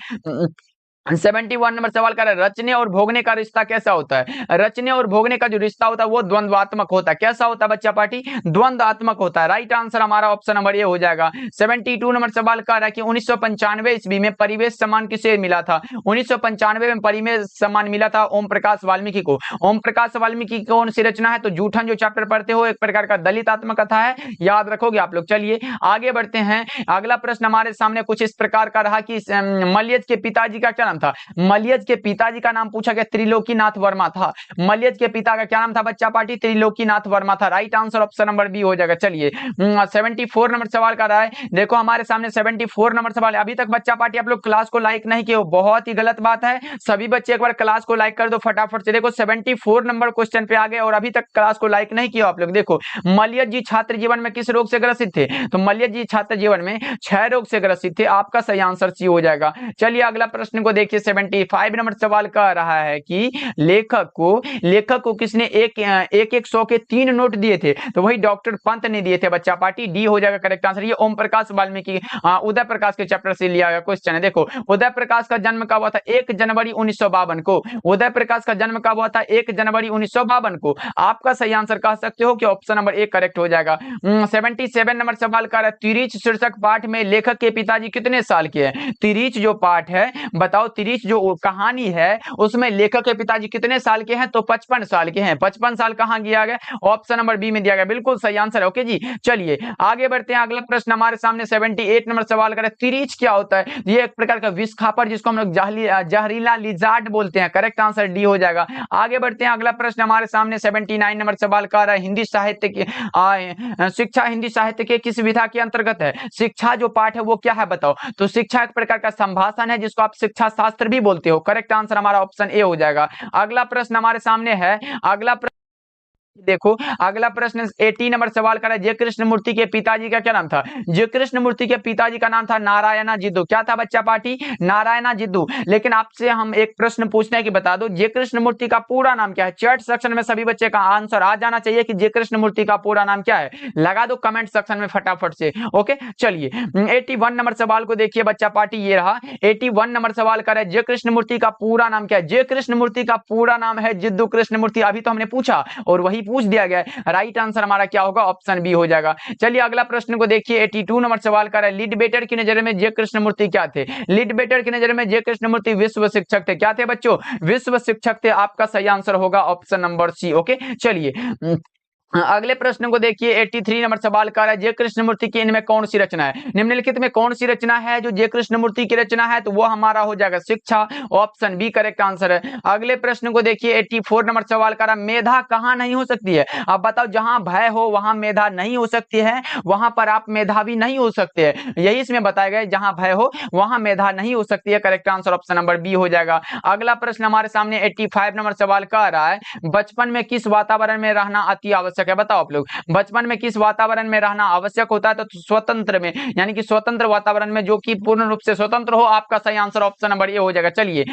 71 नंबर सवाल कर रहा है, रचने और भोगने का रिश्ता कैसा होता है? रचने और भोगने का जो रिश्ता होता है वो द्वंद्वात्मक होता है। कैसा होता है बच्चा पार्टी? द्वंद्वात्मक होता है। राइट आंसर हमारा ऑप्शन नंबर ए हो जाएगा। 72 नंबर सवाल कर रहा है कि 1995 ईस्वी में परिवेश सम्मान किसे मिला था? 1995 में परिवेश सम्मान मिला था ओम प्रकाश वाल्मीकि को। ओम प्रकाश वाल्मीकि की कौन सी रचना है? तो जूठन जो चैप्टर पढ़ते हो, एक प्रकार का दलित आत्मकथा है। याद रखोगे आप लोग। चलिए आगे बढ़ते हैं। अगला प्रश्न हमारे सामने कुछ इस प्रकार का रहा कि मलयज के पिताजी का क्या नाम था? मलयज के पिताजी का नाम पूछा गया, त्रिलोकीनाथ वर्मा था। मलयज के पिता का क्या नाम था बच्चा पार्टी? त्रिलोकीनाथ वर्मा था। Right answer option number B हो जाएगा। चलिए 74 नंबर सवाल का रहा है। देखो हमारे सामने 74 नंबर सवाल है। अभी तक बच्चा पार्टी आप लोग क्लास को लाइक नहीं किए हो, बहुत ही गलत बात है। सभी बच्चे एक बार क्लास को लाइक कर दो फटाफट से। देखो 74 नंबर क्वेश्चन पे आ गए और अभी तक क्लास को लाइक नहीं किया आप लोग। देखो, मलयज जी छात्र जीवन में किस रोग से ग्रसित थे? तो मलयज जी छात्र जीवन में क्षय रोग से ग्रसित थे। आपका सही आंसर सी हो जाएगा। चलिए अगला प्रश्न को देखिए। 75 नंबर सवाल कह रहा है कि लेखक को किसने एक 100 के 3 नोट दिए थे? तो वही डॉक्टर पंत ने दिए थे बच्चा पार्टी। डी हो जाएगा करेक्ट आंसर। ये ओम प्रकाश वाल्मीकि उदय प्रकाश के चैप्टर से लिया गया क्वेश्चन है। देखो, उदय प्रकाश का जन्म कब हुआ था? 1 जनवरी 1952 को। उदय प्रकाश का जन्म कब हुआ था? 1 जनवरी 1952 को। आपका सही आंसर कह सकते हो कि ऑप्शन नंबर ए करेक्ट हो जाएगा। 77 नंबर सवाल का है, तिरीच शीर्षक पाठ में लेखक के पिताजी कितने साल के हैं? तिरीच जो पाठ है, बताओ, तिरीच जो कहानी है उसमें लेखक के पिताजी कितने साल के हैं? तो 55 साल के हैं। 55 साल कहां दिया गया? ऑप्शन नंबर बी में दिया गया। बिल्कुल सही आंसर है। ओके जी, चलिए आगे बढ़ते हैं। अगला प्रश्न हमारे सामने 78 नंबर सवाल करें, तिरीच क्या होता है? ये एक प्रकार का विष खापर जिसको हम लोग जहरीला लिजार्ड बोलते हैं। करेक्ट आंसर डी हो जाएगा। आगे बढ़ते हैं। अगला प्रश्न हमारे सामने 79 नंबर सवाल का रहा है, हिंदी साहित्य की शिक्षा हिंदी साहित्य के किस विधा के अंतर्गत है? शिक्षा जो पाठ है वो क्या है बताओ? तो शिक्षा एक प्रकार का संभाषण है जिसको आप शिक्षा शास्त्र भी बोलते हो। करेक्ट आंसर हमारा ऑप्शन ए हो जाएगा। अगला प्रश्न हमारे सामने है। देखो अगला प्रश्न 80 नंबर सवाल का है, जय कृष्णमूर्ति के पिताजी का क्या नाम था? जय कृष्णमूर्ति के पिताजी का नाम था नारायणा जिद्दू। क्या था बच्चा पार्टी? नारायणा जिद्दू। लेकिन आपसे हम एक प्रश्न पूछते हैं कि बता दो जय कृष्णमूर्ति का पूरा नाम क्या है? चैट सेक्शन में सभी बच्चे का आंसर आ जाना चाहिए कि जय कृष्णमूर्ति का पूरा नाम क्या है। लगा दो कमेंट सेक्शन में फटाफट से। ओके, चलिए 81 नंबर सवाल को देखिए बच्चा पार्टी। ये रहा 81 नंबर सवाल का है, जय कृष्णमूर्ति का पूरा नाम क्या है? जय कृष्णमूर्ति का पूरा नाम है जिद्दू कृष्णमूर्ति। अभी तो हमने पूछा और वही पूछ दिया गया है। राइट आंसर हमारा क्या होगा? ऑप्शन बी हो जाएगा। चलिए अगला प्रश्न को देखिए। 82 नंबर सवाल कर रहा है, लिडबेटर की नजर में जय कृष्णमूर्ति क्या थे? लिडबेटर की नजर में जय कृष्णमूर्ति विश्व शिक्षक थे। क्या थे बच्चों? विश्व शिक्षक थे। आपका सही आंसर होगा ऑप्शन नंबर सी। ओके, चलिए अगले प्रश्न को देखिए। 83 नंबर सवाल का है, जय कृष्णमूर्ति की इनमें कौन सी रचना है? निम्नलिखित में कौन सी रचना है जो जय कृष्णमूर्ति की रचना है? तो वो हमारा हो जाएगा शिक्षा। ऑप्शन बी करेक्ट आंसर है। अगले प्रश्न को देखिए। 84 नंबर सवाल का, मेधा कहां नहीं हो सकती है? अब बताओ, जहां भय हो वहां मेधा नहीं हो सकती है, वहां पर आप मेधावी नहीं हो सकते हैं। यही इसमें बताया गया, जहां भय हो वहां मेधा नहीं हो सकती है। Correct answer option number B हो जाएगा। अगला प्रश्न हमारे सामने 85 नंबर सवाल का आ रहा है, बचपन में किस वातावरण में रहना अति आवश्यक है? बताओ आप लोग, बचपन में किस वातावरण में रहना आवश्यक होता है? तो स्वतंत्र में, यानी कि स्वतंत्र वातावरण में जो कि पूर्ण रूप से स्वतंत्र हो। आपका सही आंसर ऑप्शन नंबर ए हो जाएगा। चलिए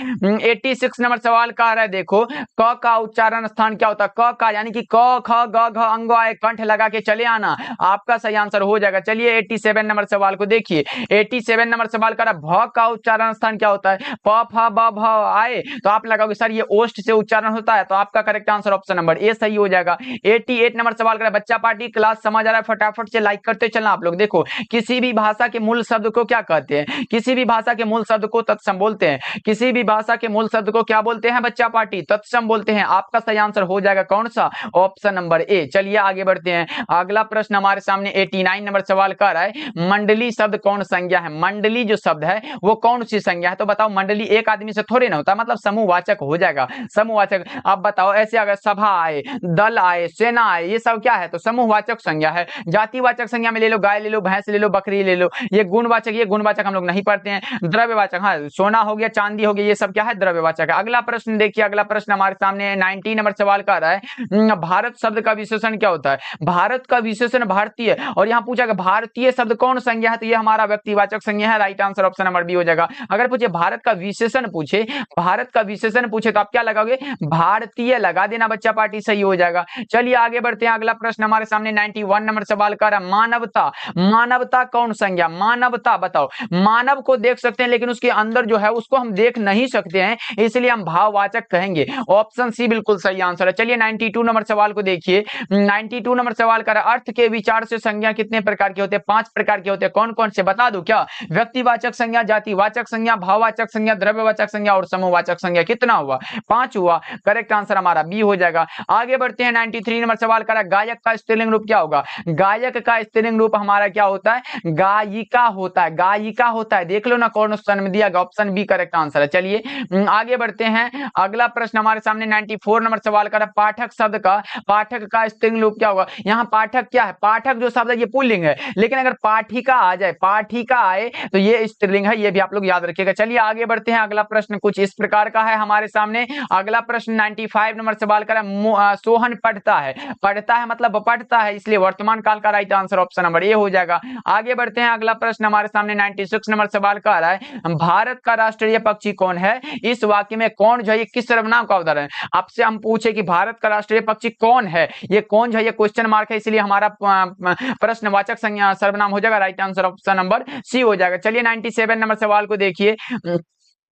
86 नंबर सवाल का है, देखो क का उच्चारण स्थान क्या होता है? क का, यानी कि क ख ग घ अंग आए कंठ लगा के चले आना। आपका सही आंसर हो जाएगा। चलिए 87 नंबर सवाल को देखिए। 87 नंबर सवाल का भ का उच्चारण स्थान क्या होता है? प फ ब भ आए तो आप लगाओगे सर ये ओष्ठ से उच्चारण होता है। तो आपका correct answer option number A सही हो जाएगा। 88 98 नंबर सवाल करा बच्चा पार्टी, क्लास समझ आ रहा है फटाफट से लाइक करते चलना आप लोग। देखो किसी भी भाषा के मूल शब्द को क्या कहते हैं, किसी भी भाषा के मूल शब्द को तत्सम बोलते हैं, किसी भी भाषा के मूल शब्द को क्या बोलते हैं बच्चा पार्टी, तत्सम बोलते हैं। आपका सही आंसर हो जाएगा कौन सा, ऑप्शन नंबर ए। चलिए आगे बढ़ते हैं, अगला प्रश्न हमारे सामने 89 नंबर सवाल कर रहा है मंडली शब्द कौन संज्ञा है, मंडली जो शब्द है वो कौन सी संज्ञा है, तो बताओ मंडली एक आदमी से थोड़ी ना होता, मतलब समूहवाचक हो जाएगा, समूहवाचक। अब बताओ ऐसे अगर सभा आए, दल आए, सेना आए, ये सब क्या है, तो समूहवाचक संज्ञा है। जातिवाचक संज्ञा में ले लो गाय ले लो, भैंस ले लो, बकरी ले लो, ये गुणवाचक, ये गुणवाचक हम लोग नहीं पढ़ते हैं। द्रव्यवाचक, हाँ सोना हो गया, चांदी हो गया, ये सब क्या है, द्रव्यवाचक है। अगला प्रश्न देखिए, अगला प्रश्न हमारे सामने 90 नंबर सवाल का रहा है भारत शब्द का विशेषण क्या होता है, भारत का विशेषण भारतीय, और यहाँ पूछा गया भारतीय शब्द कौन संज्ञा है, तो ये हमारा व्यक्तिवाचक संज्ञा है। Right answer option number B हो जाएगा। अगर पूछे भारत का विशेषण पूछे, भारत का विशेषण पूछे तो आप क्या लगाओगे, भारतीय लगा देना बच्चा पार्टी, सही हो जाएगा। चलिए आगे बढ़ते हैं, अगला प्रश्न हमारे सामने 91 नंबर सवाल का रहा मानवता, मानवता कौन संज्ञा, मानवता बताओ। मानव को देख सकते हैं लेकिन उसके अंदर जो है उसको हम देख नहीं सकते हैं, इसलिए हम भाववाचक कहेंगे। ऑप्शन सी बिल्कुल सही आंसर है। चलिए 92 नंबर सवाल को देखिए, 92 नंबर सवाल का अर्थ के विचार से संज्ञा कितने प्रकार के होते हैं, 5 प्रकार के होते हैं। कौन कौन से बता दो क्या, व्यक्तिवाचक संज्ञा, जातिवाचक संज्ञा, भाववाचक संज्ञा, द्रव्यवाचक संज्ञा और समूहवाचक संज्ञा। कितना हुआ, 5 हुआ। करेक्ट आंसर हमारा बी हो जाएगा। आगे बढ़ते हैं 93 नंबर सवाल का गायक का स्त्रीलिंग रूप क्या होगा, गायक का स्त्रीलिंग रूप हमारा क्या होता है, गायिका होता है, गायिका होता है। देख लो ना कौन ऑप्शन में दिया, ऑप्शन बी करेक्ट आंसर है। चलिए आगे बढ़ते हैं, अगला प्रश्न हमारे सामने 94 नंबर सवाल का पाठक शब्द का, पाठक का स्त्रीलिंग रूप क्या होगा। यहाँ पाठक क्या है, पाठक जो शब्द है ये पुल्लिंग है, लेकिन अगर पाठिका आ जाए, पाठिका आए तो ये स्त्रीलिंग है, ये भी आप लोग याद रखिएगा। चलिए आगे बढ़ते हैं, अगला प्रश्न कुछ इस प्रकार का है हमारे सामने। अगला प्रश्न 95 नंबर सवाल का सोहन पढ़ता है, पढ़ता है मतलब पढ़ता है, इसलिए वर्तमान काल का right answer option number A हो जाएगा। आगे बढ़ते हैं, अगला प्रश्न हमारे सामने 96 नंबर सवाल का आ रहा है भारत का राष्ट्रीय पक्षी कौन है, इस वाक्य में कौन जो है ये किस सर्वनाम का उदाहरण है। आपसे हम पूछे कि भारत का राष्ट्रीय पक्षी कौन है, ये कौन जो है ये क्वेश्चन मार्क है, इसलिए हमारा प्रश्नवाचक संज्ञा सर्वनाम हो जाएगा। Right answer option number C हो जाएगा। चलिए 97 नंबर सवाल को देखिए,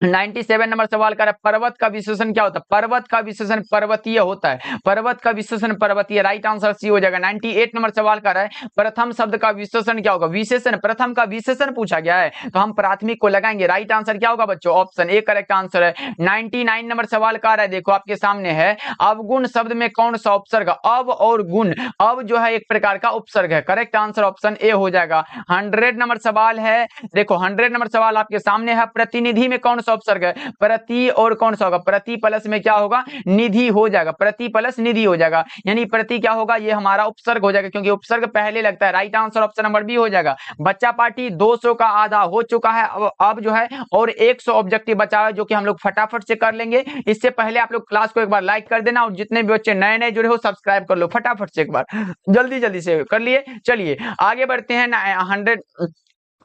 97 नंबर सवाल का पर्वत का विशेषण क्या होता है, पर्वत का विशेषण पर्वतीय होता है, पर्वत का विशेषण पर्वतीय। राइट आंसर सी हो जाएगा। 98 नंबर सवाल का है प्रथम शब्द का विशेषण क्या होगा, विशेषण, प्रथम का विशेषण पूछा गया है तो हम प्राथमिक को लगाएंगे। राइट आंसर क्या होगा बच्चों, ऑप्शन ए करेक्ट आंसर है। 99 नंबर सवाल का है, देखो आपके सामने है अवगुण शब्द में कौन सा उपसर्ग, अव और गुण, अव जो है एक प्रकार का उपसर्ग है। करेक्ट आंसर ऑप्शन ए हो जाएगा। 100 नंबर सवाल है, देखो 100 नंबर सवाल आपके सामने है प्रतिनिधि में कौन सा उपसर्ग है, प्रति और कौन सा होगा, प्रति प्लस में क्या होगा, निधि हो जाएगा, प्रति प्लस निधि हो जाएगा, यानी प्रति क्या होगा, ये हमारा उपसर्ग हो जाएगा क्योंकि उपसर्ग पहले लगता है। Right answer option number B हो जाएगा। बच्चा पार्टी 200 का आधा हो चुका है, अब जो है और 100 ऑब्जेक्टिव बचा है जो कि हम लोग फटाफट से कर लेंगे। इससे पहले आप लोग क्लास को एक बार लाइक कर देना और जितने भी बच्चे नए नए जुड़े हो सब्सक्राइब कर लो फटाफट से, एक बार जल्दी जल्दी से कर लिए। चलिए आगे बढ़ते हैं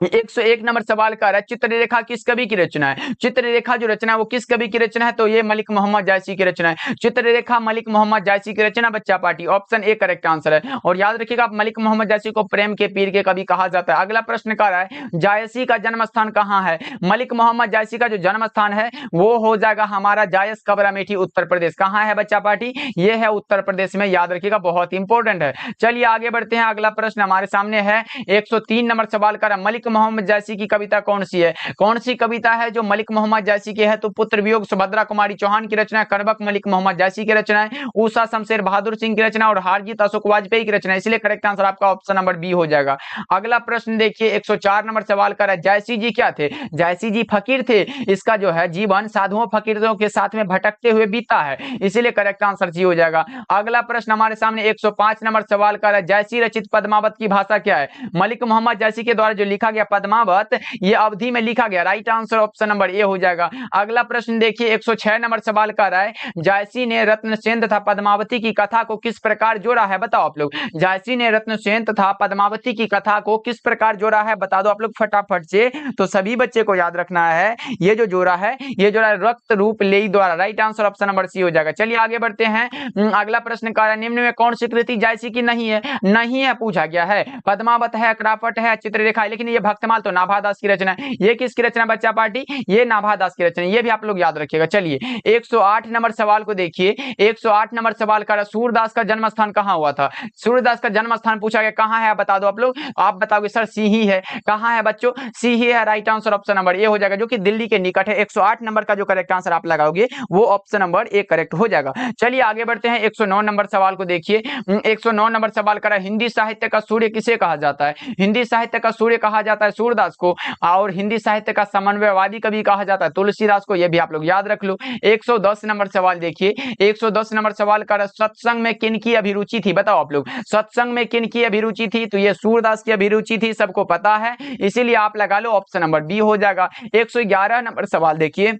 101 नंबर सवाल का है चित्ररेखा किस कवि की रचना है, चित्ररेखा जो रचना है वो किस कवि की रचना है, तो ये मलिक मोहम्मद जायसी की रचना है। चित्ररेखा मलिक मोहम्मद जायसी की रचना बच्चा party, option A correct answer है। और याद रखिएगा मलिक मोहम्मद जायसी को प्रेम के पीर के कवि कहा जाता है। अगला प्रश्न का रहा है जायसी का जन्म स्थान कहाँ है, मलिक मोहम्मद जायसी का जो जन्म स्थान है वो हो जाएगा हमारा जायस कब्र अमेठी उत्तर प्रदेश। कहाँ है बच्चा पार्टी, ये है उत्तर प्रदेश में, याद रखिएगा बहुत इंपॉर्टेंट है। चलिए आगे बढ़ते हैं, अगला प्रश्न हमारे सामने है 103 नंबर सवाल का मलिक मोहम्मद जायसी की कविता कौन सी है, कौन सी कविता है जो मलिक मोहम्मद जायसी की है, तो पुत्र वियोग सुभद्रा कुमारी चौहान की रचना है, करबक मलिक मोहम्मद जायसी की रचना है, उषा शमशेर बहादुर सिंह की रचना और हारजीत अशोक वाजपेयी की रचना है, इसलिए करेक्ट आंसर आपका ऑप्शन नंबर बी हो जाएगा। अगला प्रश्न देखिए 104 नंबर सवाल का है जायसी जी क्या थे, जायसी जी फकीर थे, इसका जो है जीवन साधुओं फकीरों के साथ में भटकते हुए बीता है, इसीलिए करेक्ट आंसर जी हो जाएगा। अगला प्रश्न हमारे सामने 105 नंबर सवाल का है जायसी रचित पद्मावत की भाषा क्या है, मलिक मोहम्मद जायसी के द्वारा जो लिखा गया पद्मावत ये अवधि में लिखा गया। Right answer option number A हो जाएगा। अगला प्रश्न देखिए 106 नंबर सवाल का है जायसी ने रत्नसेन तथा पद्मावती की कथा को किस प्रकार जोड़ा है, बताओ आप लोग, जायसी ने रत्नसेन तथा पद्मावती की कथा को किस प्रकार जोड़ा है, बता दो आप लोग फटाफट से। तो सभी बच्चे को याद रखना है ये जो जोड़ा है ये जोड़ा रक्त रूप लेई द्वारा। Right answer option number C हो जाएगा। चलिए आगे बढ़ते हैं, अगला प्रश्न का निम्न में कौन सी कृति जायसी की नहीं है, नहीं है पूछा गया है, पद्मावत है, क्राफट है, चित्ररेखा है, लेकिन ये भक्तमाल तो नाभादास की रचना है। ये किसकी रचना बच्चा पार्टी? ये नाभादास की रचना, ये भी आप लोग याद रखिएगा। चलिए 108 नंबर सवाल को देखिए। 108 नंबर सवाल का सूरदास का जन्म स्थान कहाँ हुआ था? सूरदास का जन्म स्थान पूछा गया, कहाँ है बता दो आप लोग। आप बताओगे सर सी ही है। कहाँ है बच्चों? सी ही है, right answer option number A हो जाएगा, जो कि दिल्ली के निकट है। 108 नंबर का जो करेक्ट आंसर आप लगाओगे वो ऑप्शन नंबर ए करेक्ट हो जाएगा। चलिए आगे बढ़ते हैं। 109 नंबर सवाल को देखिए। 109 नंबर सवाल करा, हिंदी साहित्य का सूर्य किसे कहा जाता है? हिंदी साहित्य का सूर्य कहा जाता है सूरदास को, और हिंदी साहित्य का समन्वयवादी कवि कहा जाता है तुलसीदास को, ये भी आप लोग याद रख लो। 110 नंबर सवाल देखिए। 110 नंबर सवाल का, सत्संग में किन की अभिरुचि थी? बताओ आप लोग, सत्संग में किन की अभिरुचि थी? तो ये सूरदास की अभिरुचि थी, सबको पता है, इसीलिए आप लगा लो ऑप्शन नंबर बी हो जाएगा। 111 नंबर सवाल देखिए।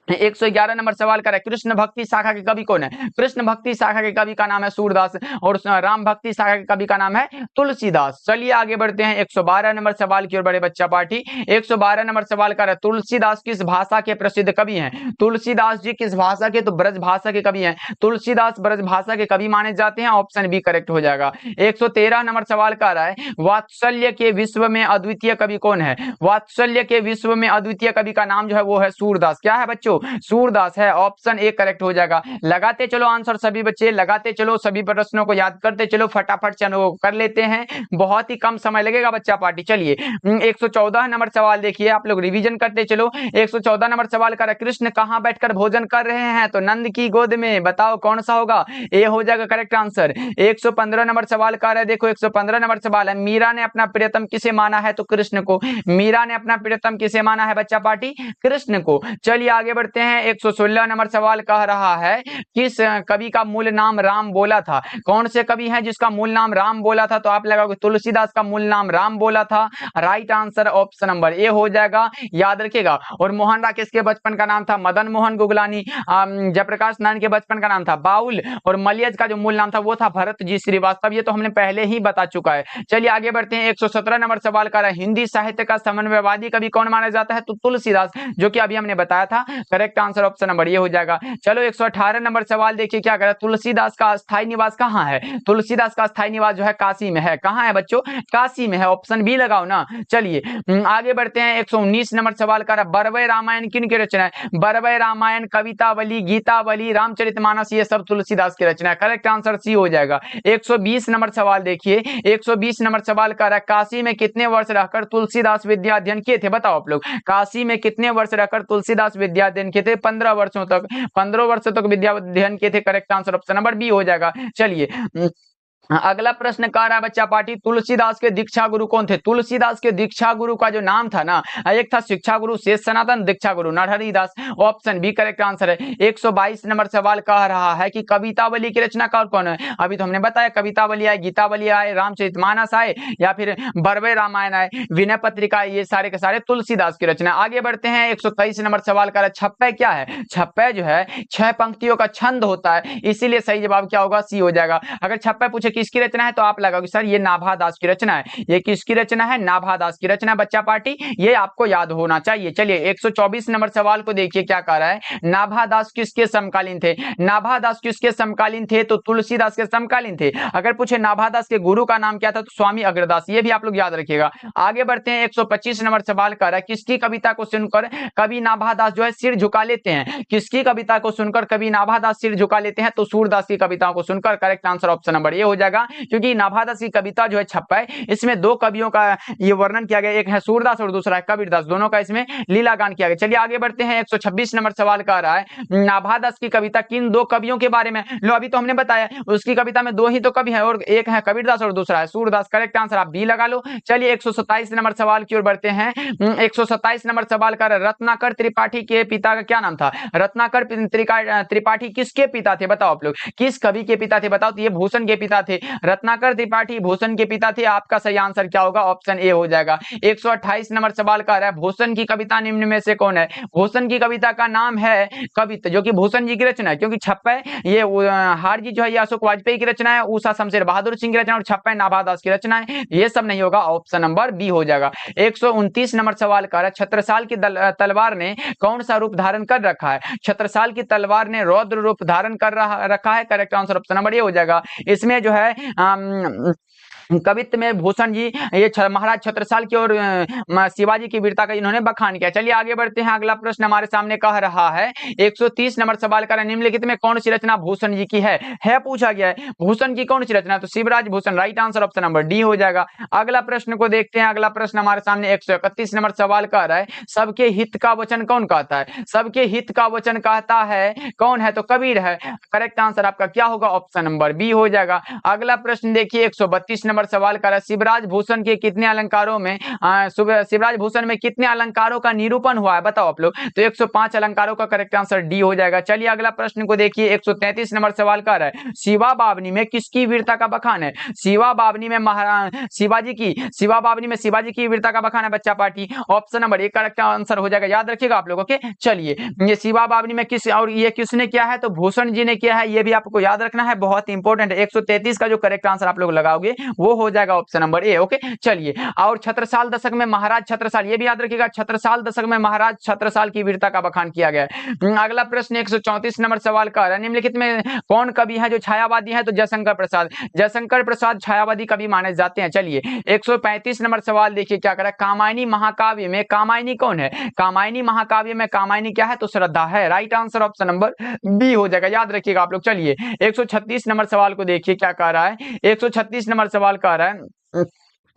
111 नंबर सवाल कर, कृष्ण भक्ति शाखा के कवि कौन है? कृष्ण भक्ति शाखा के कवि का नाम है सूरदास, और राम भक्ति शाखा के कवि का नाम है तुलसीदास। चलिए आगे बढ़ते हैं 112 नंबर सवाल की ओर बड़े बच्चा पार्टी। 112 नंबर सवाल कर, तुलसीदास किस भाषा के प्रसिद्ध कवि हैं? तुलसीदास जी किस भाषा के? तो ब्रज भाषा के कवि हैं, तुलसीदास ब्रज भाषा के कवि माने जाते हैं, ऑप्शन बी करेक्ट हो जाएगा। 113 नंबर सवाल कर रहा है, वात्सल्य के विश्व में अद्वितीय कवि कौन है? वात्सल्य के विश्व में अद्वितीय कवि का नाम जो है वो है सूरदास। क्या है बच्चों? सूरदास है, ऑप्शन ए करेक्ट हो जाएगा। लगाते चलो आंसर सभी बच्चे, लगाते चलो, सभी प्रश्नों को याद करते चलो, फटाफट चलो कर लेते हैं, बहुत ही कम समय लगेगा बच्चा पार्टी। चलिए 114 नंबर सवाल देखिए, आप लोग रिवीजन करते चलो। 114 नंबर सवाल कर, कृष्ण कहां बैठकर भोजन कर रहे हैं? तो नंद की गोद में, बताओ कौन सा होगा? ए हो जाएगा करेक्ट आंसर। 115 नंबर सवाल कर है, देखो 115 नंबर सवाल है, मीरा ने अपना प्रियतम किसे माना है? तो कृष्ण को। मीरा ने अपना प्रियतम किसे माना है बच्चा पार्टी? कृष्ण को। चलिए आगे बढ़ते हैं। 116 नंबर सवाल कह रहा है, किस कवि का मूल नाम राम बोला था? कौन से कवि हैं जिसका मूल नाम राम बोला था? तो आप लगाओगे तुलसीदास का मूल नाम राम बोला था, right answer option number A हो जाएगा, याद रखिएगा। और मोहन राकेश के बचपन का नाम था मदन मोहन गुगलानी, जयप्रकाश नारायण के बचपन का नाम था बाउल, और मलियज का जो मूल नाम था वो था भरत जी श्रीवास्तव, ये तो हमने पहले ही बता चुका है। चलिए आगे बढ़ते हैं। 117 नंबर सवाल का, हिंदी साहित्य का समन्वयवादी कवि कौन माना जाता है? तो तुलसीदास, जो कि अभी हमने बताया था, करेक्ट आंसर ऑप्शन नंबर ये हो जाएगा। चलो 118 नंबर सवाल देखिए, क्या कह रहा है, तुलसीदास का स्थायी निवास कहाँ है? तुलसीदास का स्थायी निवास जो है काशी में है। कहाँ है बच्चों? काशी में है, ऑप्शन बी लगाओ ना। चलिए आगे बढ़ते हैं। 119 नंबर सवाल कर, बरवय रामायण किन की रचना है? बरवय रामायण, कवितावली, गीतावली, रामचरितमानस, ये सब तुलसीदास की रचना है, करेक्ट आंसर सी हो जाएगा। 120 नंबर सवाल देखिए। 120 नंबर सवाल कर रहा है, काशी में कितने वर्ष रहकर तुलसीदास विद्या अध्ययन किए थे? बताओ आप लोग, काशी में कितने वर्ष रहकर तुलसीदास विद्या अध्ययन किए थे? 15 वर्षों तक, 15 वर्षों तक विद्या अध्ययन किए थे, correct answer option number B हो जाएगा। चलिए अगला प्रश्न कह रहा है बच्चा पार्टी, तुलसीदास के दीक्षा गुरु कौन थे? तुलसीदास के दीक्षा गुरु का जो नाम था ना, एक था शिक्षा गुरु शेष सनातन, दीक्षा गुरु नरहरि दास, ऑप्शन बी करेक्ट आंसर है। 122 नंबर सवाल कह रहा है कि कवितावली की रचनाकार कौन है? अभी तो हमने बताया, कवितावली आए, गीतावली आए, रामचरितमानस आए, या फिर बरवय रामायण आए, विनय पत्रिका, ये सारे के सारे तुलसीदास की रचना। आगे बढ़ते हैं। 123 नंबर सवाल कह रहा है, छप्पय क्या है? छप्पय जो है 6 पंक्तियों का छंद होता है, इसीलिए सही जवाब क्या होगा? सी हो जाएगा। अगर छप्पय पूछे किसकी रचना है तो आप लगाओगे सर ये नाभादास की रचना है। ये किसकी रचना है? नाभादास की रचना बच्चा पार्टी, ये आपको याद होना चाहिए। चलिए 124 नंबर सवाल को देखिए, क्या कह रहा है, नाभादास किसके समकालीन थे? नाभादास किसके समकालीन थे? तो तुलसीदास के समकालीन थे। अगर पूछे नाभादास के गुरु का नाम क्या था तो स्वामी अग्रदास, ये भी आप लोग याद रखिएगा। आगे बढ़ते हैं। 125 नंबर सवाल कह रहा है, किसकी कविता को सुनकर कवि नाभादास जो है सिर झुका लेते हैं? किसकी कविता को सुनकर कवि नाभादास सिर झुका लेते हैं? तो सूरदास की कविताओं को सुनकर, करेक्ट आंसर ऑप्शन नंबर ये हो जाएगा। क्योंकि नाभादास की कविता जो है छप्पय, इसमें दो कवियों का ये वर्णन किया गया, एक है सूरदास और दूसरा है कबीरदास, दोनों का इसमें लीला गान किया गया। चलिए आगे बढ़ते हैं। 126 नंबर सवाल कह रहा है, नाभादास की कविता किन दो कवियों के बारे में? लो अभी तो हमने बताया, उसकी कविता में दो ही तो कवि हैं, और एक है कबीरदास और दूसरा है सूरदास, करेक्ट आंसर आप बी लगा लो। चलिए 127 नंबर सवाल की ओर बढ़ते हैं। 127 नंबर सवाल कर, रत्नाकर त्रिपाठी के पिता का क्या नाम था? रत्नाकर त्रिपाठी किसके पिता थे? बताओ आप लोग, किस कवि के पिता थे? बताओ। तो ये भूषण के पिता थे, रत्नाकर त्रिपाठी भूषण के पिता थे। आपका सही आंसर क्या होगा? ऑप्शन ए हो जाएगा। 128 नंबर सवाल का रहा है, भूषण की कविता निम्न में से कौन है? भूषण की कविता का नाम है कवित, जो कि भूषण जी की रचना है। क्योंकि छप्पय ये हार जी जो है ये अशोक वाजपेयी की रचना है, उषा शमशेर बहादुर सिंह की रचना, और छप्पय नाभादास की रचना है। ये सब नहीं होगा, ऑप्शन नंबर बी हो जाएगा। 129 नंबर सवाल का रहा है, छत्रसाल की तलवार ने कौन सा रूप धारण कर रखा है? छत्रसाल की तलवार ने रौद्र रूप धारण कर रखा है, करेक्ट आंसर ऑप्शन नंबर ये हो जाएगा। इसमें जो है कवित्व में भूषण जी ये महाराज छत्रसाल की और शिवाजी की वीरता का इन्होंने बखान किया। चलिए आगे बढ़ते हैं। अगला प्रश्न हमारे सामने कह रहा है 130 नंबर सवाल का, निम्नलिखित में कौन सी रचना भूषण जी की है पूछा गया है। भूषण की कौन सी रचना, तो Shivraj Bhushan, right answer option number D हो जाएगा। अगला प्रश्न को देखते हैं। अगला प्रश्न हमारे सामने 131 नंबर सवाल कह रहा है सबके हित का वचन कौन कहता है। सबके हित का वचन कहता है कौन है, तो कबीर है। करेक्ट आंसर आपका क्या होगा, ऑप्शन नंबर बी हो जाएगा। अगला प्रश्न देखिए 132 नंबर सवाल कर रहा है शिवराज भूषण के कितने अलंकारों में शिवराज भूषण में कितने अलंकारों का निरूपण हुआ है, बताओ आप लोग। तो 105 अलंकारों का करेक्ट आंसर डी हो जाएगा। चलिए अगला प्रश्न को देखिए 133 नंबर सवाल कर रहा है शिवा बावनी में किसकी वीरता का बखान है। शिवा बावनी में शिवाजी की वीरता का बखान है बच्चा party. Option number A correct answer हो जाएगा, याद रखिएगा आप लोगों के। चलिए ये शिवा बावनी में किस और ये किसने किया है, तो भूषण जी ने किया है, ये भी आपको याद रखना है, बहुत इंपॉर्टेंट है। 133 का जो करेक्ट आंसर आप लोग लगाओगे वो हो जाएगा ऑप्शन नंबर ए। ओके चलिए, और छत्रसाल दशक में महाराज छत्रसाल, ये भी याद रखिएगा, छत्रसाल दशक में महाराज छत्रसाल की वीरता का बखान किया गया है। अगला प्रश्न 134 नंबर सवाल का है निम्नलिखित में कौन कवि है जो छायावादी है, तो जयशंकर प्रसाद। जयशंकर प्रसाद छायावादी कवि माने जाते हैं। चलिए 135 नंबर सवाल देखिए क्या करा, कामायनी महाकाव्य में कामायनी कौन है। कामायनी महाकाव्य में कामायनी क्या है, तो श्रद्धा है। Right answer option number B हो जाएगा, याद रखिएगा आप लोग। चलिए 136 नंबर सवाल को देखिए क्या कह रहा है। 136 नंबर सवाल कह रहा है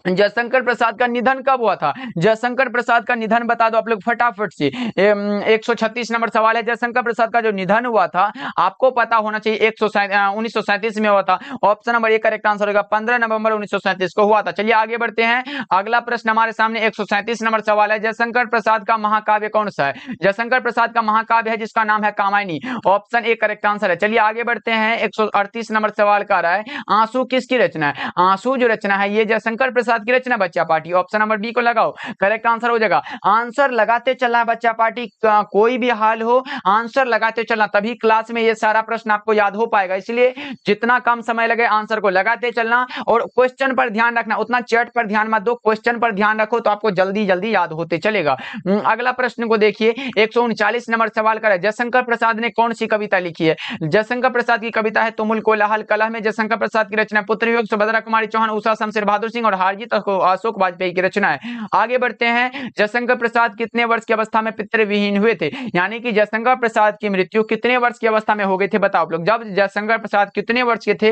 जयशंकर प्रसाद का निधन कब हुआ था। जयशंकर प्रसाद का निधन बता दो आप लोग फटाफट से। 136 नंबर सवाल है, जयशंकर प्रसाद का जो निधन हुआ था आपको पता होना चाहिए 1937 में हुआ था। Option number A correct answer होगा, 15 नवंबर 1937 को हुआ था। चलिए आगे बढ़ते हैं। अगला प्रश्न हमारे सामने 137 नंबर सवाल है जयशंकर प्रसाद का महाकाव्य कौन सा है। जयशंकर प्रसाद का महाकाव्य है जिसका नाम है Kamayani. Option A correct answer है। चलिए आगे बढ़ते हैं। 138 नंबर सवाल का रहा है आंसू किसकी रचना है। आंसू जो रचना है ये जयशंकर प्रसाद की रचना बच्चा पार्टी। ऑप्शन नंबर बी को लगाओ, करेक्ट आंसर हो जाएगा। आंसर लगाते चलना बच्चा पार्टी, कोई भी हाल हो आंसर लगाते चलना, तभी क्लास में ये सारा प्रश्न आपको याद हो पाएगा। इसलिए जितना कम समय लगे आंसर को लगाते चलना और क्वेश्चन पर ध्यान रखना, उतना चैट पर ध्यान मत दो, क्वेश्चन पर ध्यान रखो तो आपको जल्दी जल्दी याद होते चलेगा। अगला प्रश्न को देखिए 139 नंबर सवाल का है जयशंकर प्रसाद ने कौन सी कविता लिखी है। जयशंकर प्रसाद की कविता है तुमुल कोलाहल कलह में जयशंकर प्रसाद की रचना पुत्र वियोग सुभद्रा कुमारी चौहान उषा शमशेर बहादुर सिंह और हारजीत अशोक वाजपेयी की रचना है। आगे बढ़ते हैं। जयशंकर प्रसाद कितने वर्ष की अवस्था में पितृविहीन हुए थे, यानी कि जयशंकर प्रसाद की मृत्यु कितने वर्ष की अवस्था में हो गई थी, बताओ आप लोग। जब जयशंकर प्रसाद कितने वर्ष के थे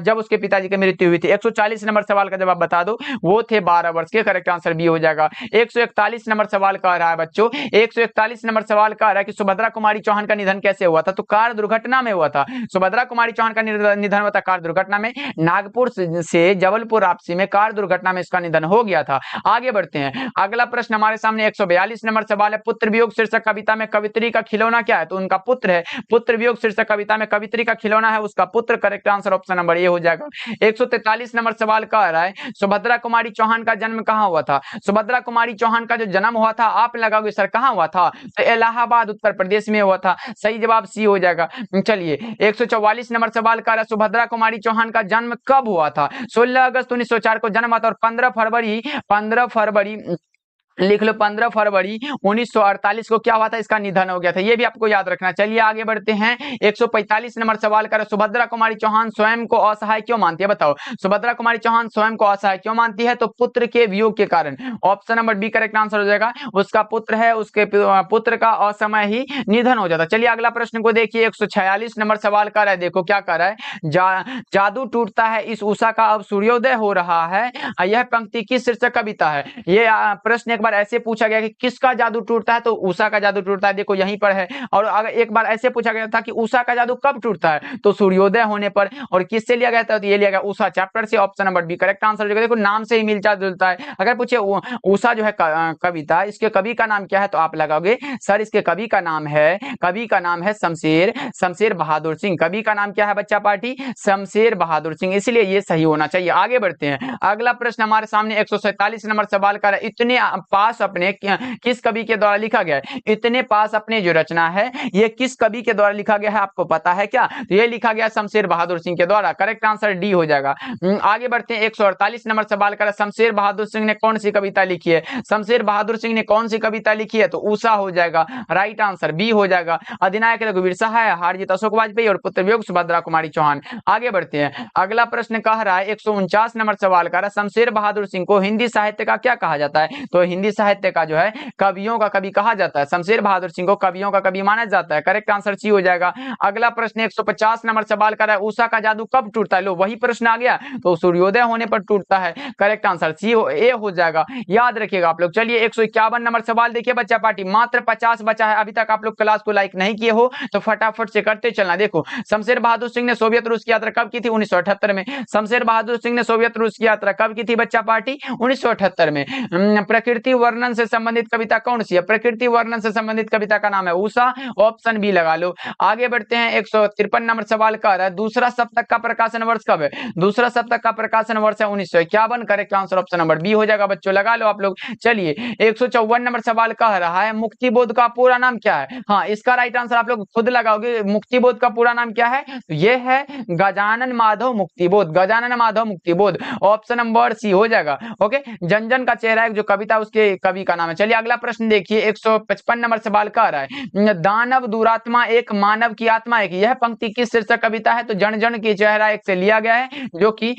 जब उसके पिताजी की मृत्यु हुई थी। 140 नंबर सवाल का जवाब बता दो, वो थे 12 वर्ष के। करेक्ट आंसर बी हो जाएगा। 141 नंबर सवाल कह रहा है बच्चों, 141 नंबर सवाल कह रहा है कि सुभद्रा कुमारी चौहान का निधन कैसे हुआ था, तो कार दुर्घटना में हुआ था। सुभद्रा कुमारी चौहान का निधन हुआ था कार दुर्घटना में। नागपुर से जबलपुर वापसी में कार दुर्घटना में इसका निधन हो गया था। आगे बढ़ते हैं। अगला प्रश्न हमारे सामने 142 नंबर सवाल है पुत्र वियोग शीर्षक कविता में कवित्री का खिलौना क्या है, तो उनका पुत्र है। पुत्र वियोग शीर्षक कविता में कवित्री का खिलौना है उसका पुत्र। Correct answer option number A हो जाएगा। 143 नंबर सवाल कह रहा है सुभद्रा कुमारी चौहान का जन्म कहां हुआ था। सुभद्रा कुमारी चौहान का जो जन्म हुआ था आप लगाओगे सर कहां हुआ था, तो इलाहाबाद उत्तर प्रदेश में हुआ था। सही जवाब सी हो जाएगा। चलिए 144 नंबर सवाल कह रहा है सुभद्रा कुमारी चौहान का जन्म कब हुआ था। 16 अगस्त 1904 को जन्म हुआ था और 15 फरवरी लिख लो 15 फरवरी 1948 को क्या हुआ था, इसका निधन हो गया था। ये भी आपको याद रखना। चलिए आगे बढ़ते हैं। 145 नंबर सवाल कर सुभद्रा कुमारी चौहान स्वयं को असहाय क्यों मानती है, बताओ। सुभद्रा कुमारी चौहान स्वयं को असहाय क्यों मानती है, तो पुत्र के वियोग के कारण। Option number B correct answer हो जाएगा। उसका पुत्र है, उसके पुत्र का असमय ही निधन हो जाता। चलिए अगला प्रश्न को देखिए 146 नंबर सवाल कर रहा है, देखो क्या कर रहा है जादू टूटता है इस उषा का अब सूर्योदय हो रहा है, यह पंक्ति किस शीर्षक कविता है। ये प्रश्न एक बार ऐसे पूछा गया कि किसका जादू टूटता है, तो उषा का जादू टूटता है, देखो यहीं पर है। और अगर एक बार ऐसे पूछा गया था कि उषा का जादू कब टूटता है, तो सूर्योदय होने पर। और किससे लिया गया था, तो ये लिया गया उषा चैप्टर से। Option number B correct answer हो जाएगा। देखो नाम से ही मिलता जुलता है। अगर पूछे उषा जो है कविता, इसके कवि का नाम क्या है, तो आप लगाओगे सर इसके कवि का नाम है शमशेर बहादुर सिंह। कवि का नाम क्या है बच्चा पार्टी, शमशेर बहादुर सिंह, इसलिए ये सही होना चाहिए। आगे बढ़ते हैं। अगला प्रश्न हमारे सामने 147 नंबर सवाल का इतने पास अपने किस कवि के द्वारा लिखा गया है? इतने पास अपने जो रचना है ये किस कवि के द्वारा लिखा गया है आपको पता है क्या? तो ये लिखा गया शमशेर बहादुर सिंह के द्वारा। करेक्ट आंसर डी हो जाएगा। आगे बढ़ते हैं 148 नंबर सवाल का, शमशेर बहादुर सिंह ने कौन सी कविता लिखी है? शमशेर बहादुर सिंह ने कौन सी कविता लिखी है? तो उषा हो जाएगा, राइट आंसर बी हो जाएगा। अधिनायक रघुवीर सहाय, हारजीत अशोक वाजपेयी और पुत्र वियोग सुभद्रा कुमारी चौहान। आगे बढ़ते हैं, अगला प्रश्न कह रहा है 149 नंबर सवाल का, शमशेर बहादुर सिंह को हिंदी साहित्य का क्या कहा जाता है? तो हिंदी साहित्य का जो है कवियों का कवि कहा जाता है। शमशेर बहादुर सिंह को कवियों का कवि माना जाता है। करेक्ट आंसर सी हो जाएगा। अगला प्रश्न 150 नंबर सवाल का है, उषा का जादू कब टूटता है? लो वही प्रश्न आ गया, तो सूर्योदय होने पर टूटता है। करेक्ट आंसर सी ए हो जाएगा, याद रखिएगा आप लोग। चलिए 151 नंबर सवाल देखिए बच्चा पार्टी, मात्र 50 बचा है। अभी तक आप लोग क्लास को लाइक नहीं किए हो तो फटाफट से करते चलना। देखो, शमशेर बहादुर सिंह ने सोवियत रूस की यात्रा कब की थी? 1978 में। शमशेर बहादुर सिंह ने सोवियत रूस की यात्रा कब की थी बच्चा पार्टी? 1978 में। प्रकृति वर्णन से संबंधित कविता कौन सी है? प्रकृति वर्णन से संबंधित कविता का नाम है उषा, ऑप्शन बी लगा लो। आगे बढ़ते हैं 153 नंबर सवाल का है, दूसरा सप्तक का प्रकाशन वर्ष कब है? दूसरा सप्तक का प्रकाशन वर्ष है 1951। Correct answer option number B हो जाएगा, बच्चों लगा लो आप लोग। चलिए 154 नंबर सवाल कह रहा है, मुक्तिबोध का पूरा नाम क्या है? हाँ, इसका राइट आंसर आप लोग खुद लगाओगे। मुक्तिबोध का पूरा नाम क्या है? तो ये है Gajanan Madhav Muktibodh, Gajanan Madhav Muktibodh, option number C हो जाएगा। ओके, जन जन का चेहरा एक जो कविता उसके कवि का नाम है। चलिए अगला प्रश्न देखिए 155 नंबर सवाल कह रहा है, दानव दुरात्मा एक मानव की आत्मा एक, यह पंक्ति किस शीर्षक कविता है? तो जन जन की चेहरा एक से लिया गया है, जो कि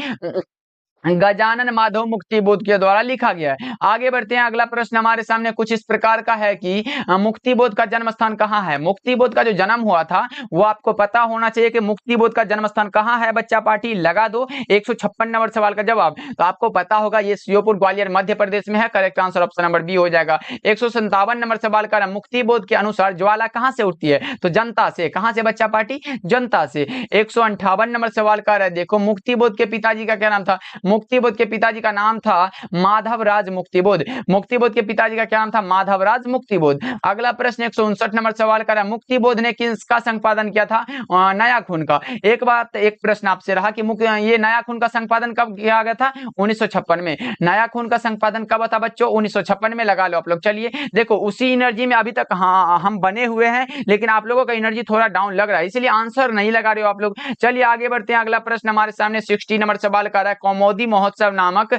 गजानन माधव मुक्तिबोध के द्वारा लिखा गया है। आगे बढ़ते हैं, अगला प्रश्न हमारे सामने कुछ इस प्रकार का है कि मुक्तिबोध का जन्म स्थान कहाँ है? मुक्तिबोध का जो जन्म हुआ था वो आपको पता होना चाहिए कि मुक्तिबोध का जन्म स्थान कहाँ है बच्चा पार्टी, लगा दो 156 नंबर सवाल का जवाब। तो आपको पता होगा ये श्योपुर ग्वालियर मध्य प्रदेश में है। Correct answer option number B हो जाएगा। 157 नंबर सवाल का, मुक्तिबोध के अनुसार ज्वाला कहाँ से उठती है? तो जनता से। कहाँ से बच्चा पार्टी? जनता से। 158 नंबर सवाल का है, देखो मुक्तिबोध के पिताजी का क्या नाम था? मुक्तिबोध के पिताजी का नाम था माधवराज मुक्तिबोध। मुक्तिबोध के पिताजी का क्या नाम था? माधवराज मुक्तिबोध। अगला प्रश्न 159 नंबर सवाल का, मुक्तिबोध ने किसका संपादन किया था? नया खून का। एक प्रश्न आपसे रहा कि ये नया खून का संपादन कब किया गया था? 1956 में। नया खून का संपादन कब था बच्चों? 1956 में, लगा लो आप लोग। चलिए देखो, उसी एनर्जी में अभी तक हम बने हुए हैं, लेकिन आप लोगों का एनर्जी थोड़ा डाउन लग रहा है, इसलिए आंसर नहीं लगा रहे हो आप लोग। चलिए आगे बढ़ते हैं, अगला प्रश्न हमारे सामने 60 नंबर सवाल का है, कौमुदी महोत्सव नामक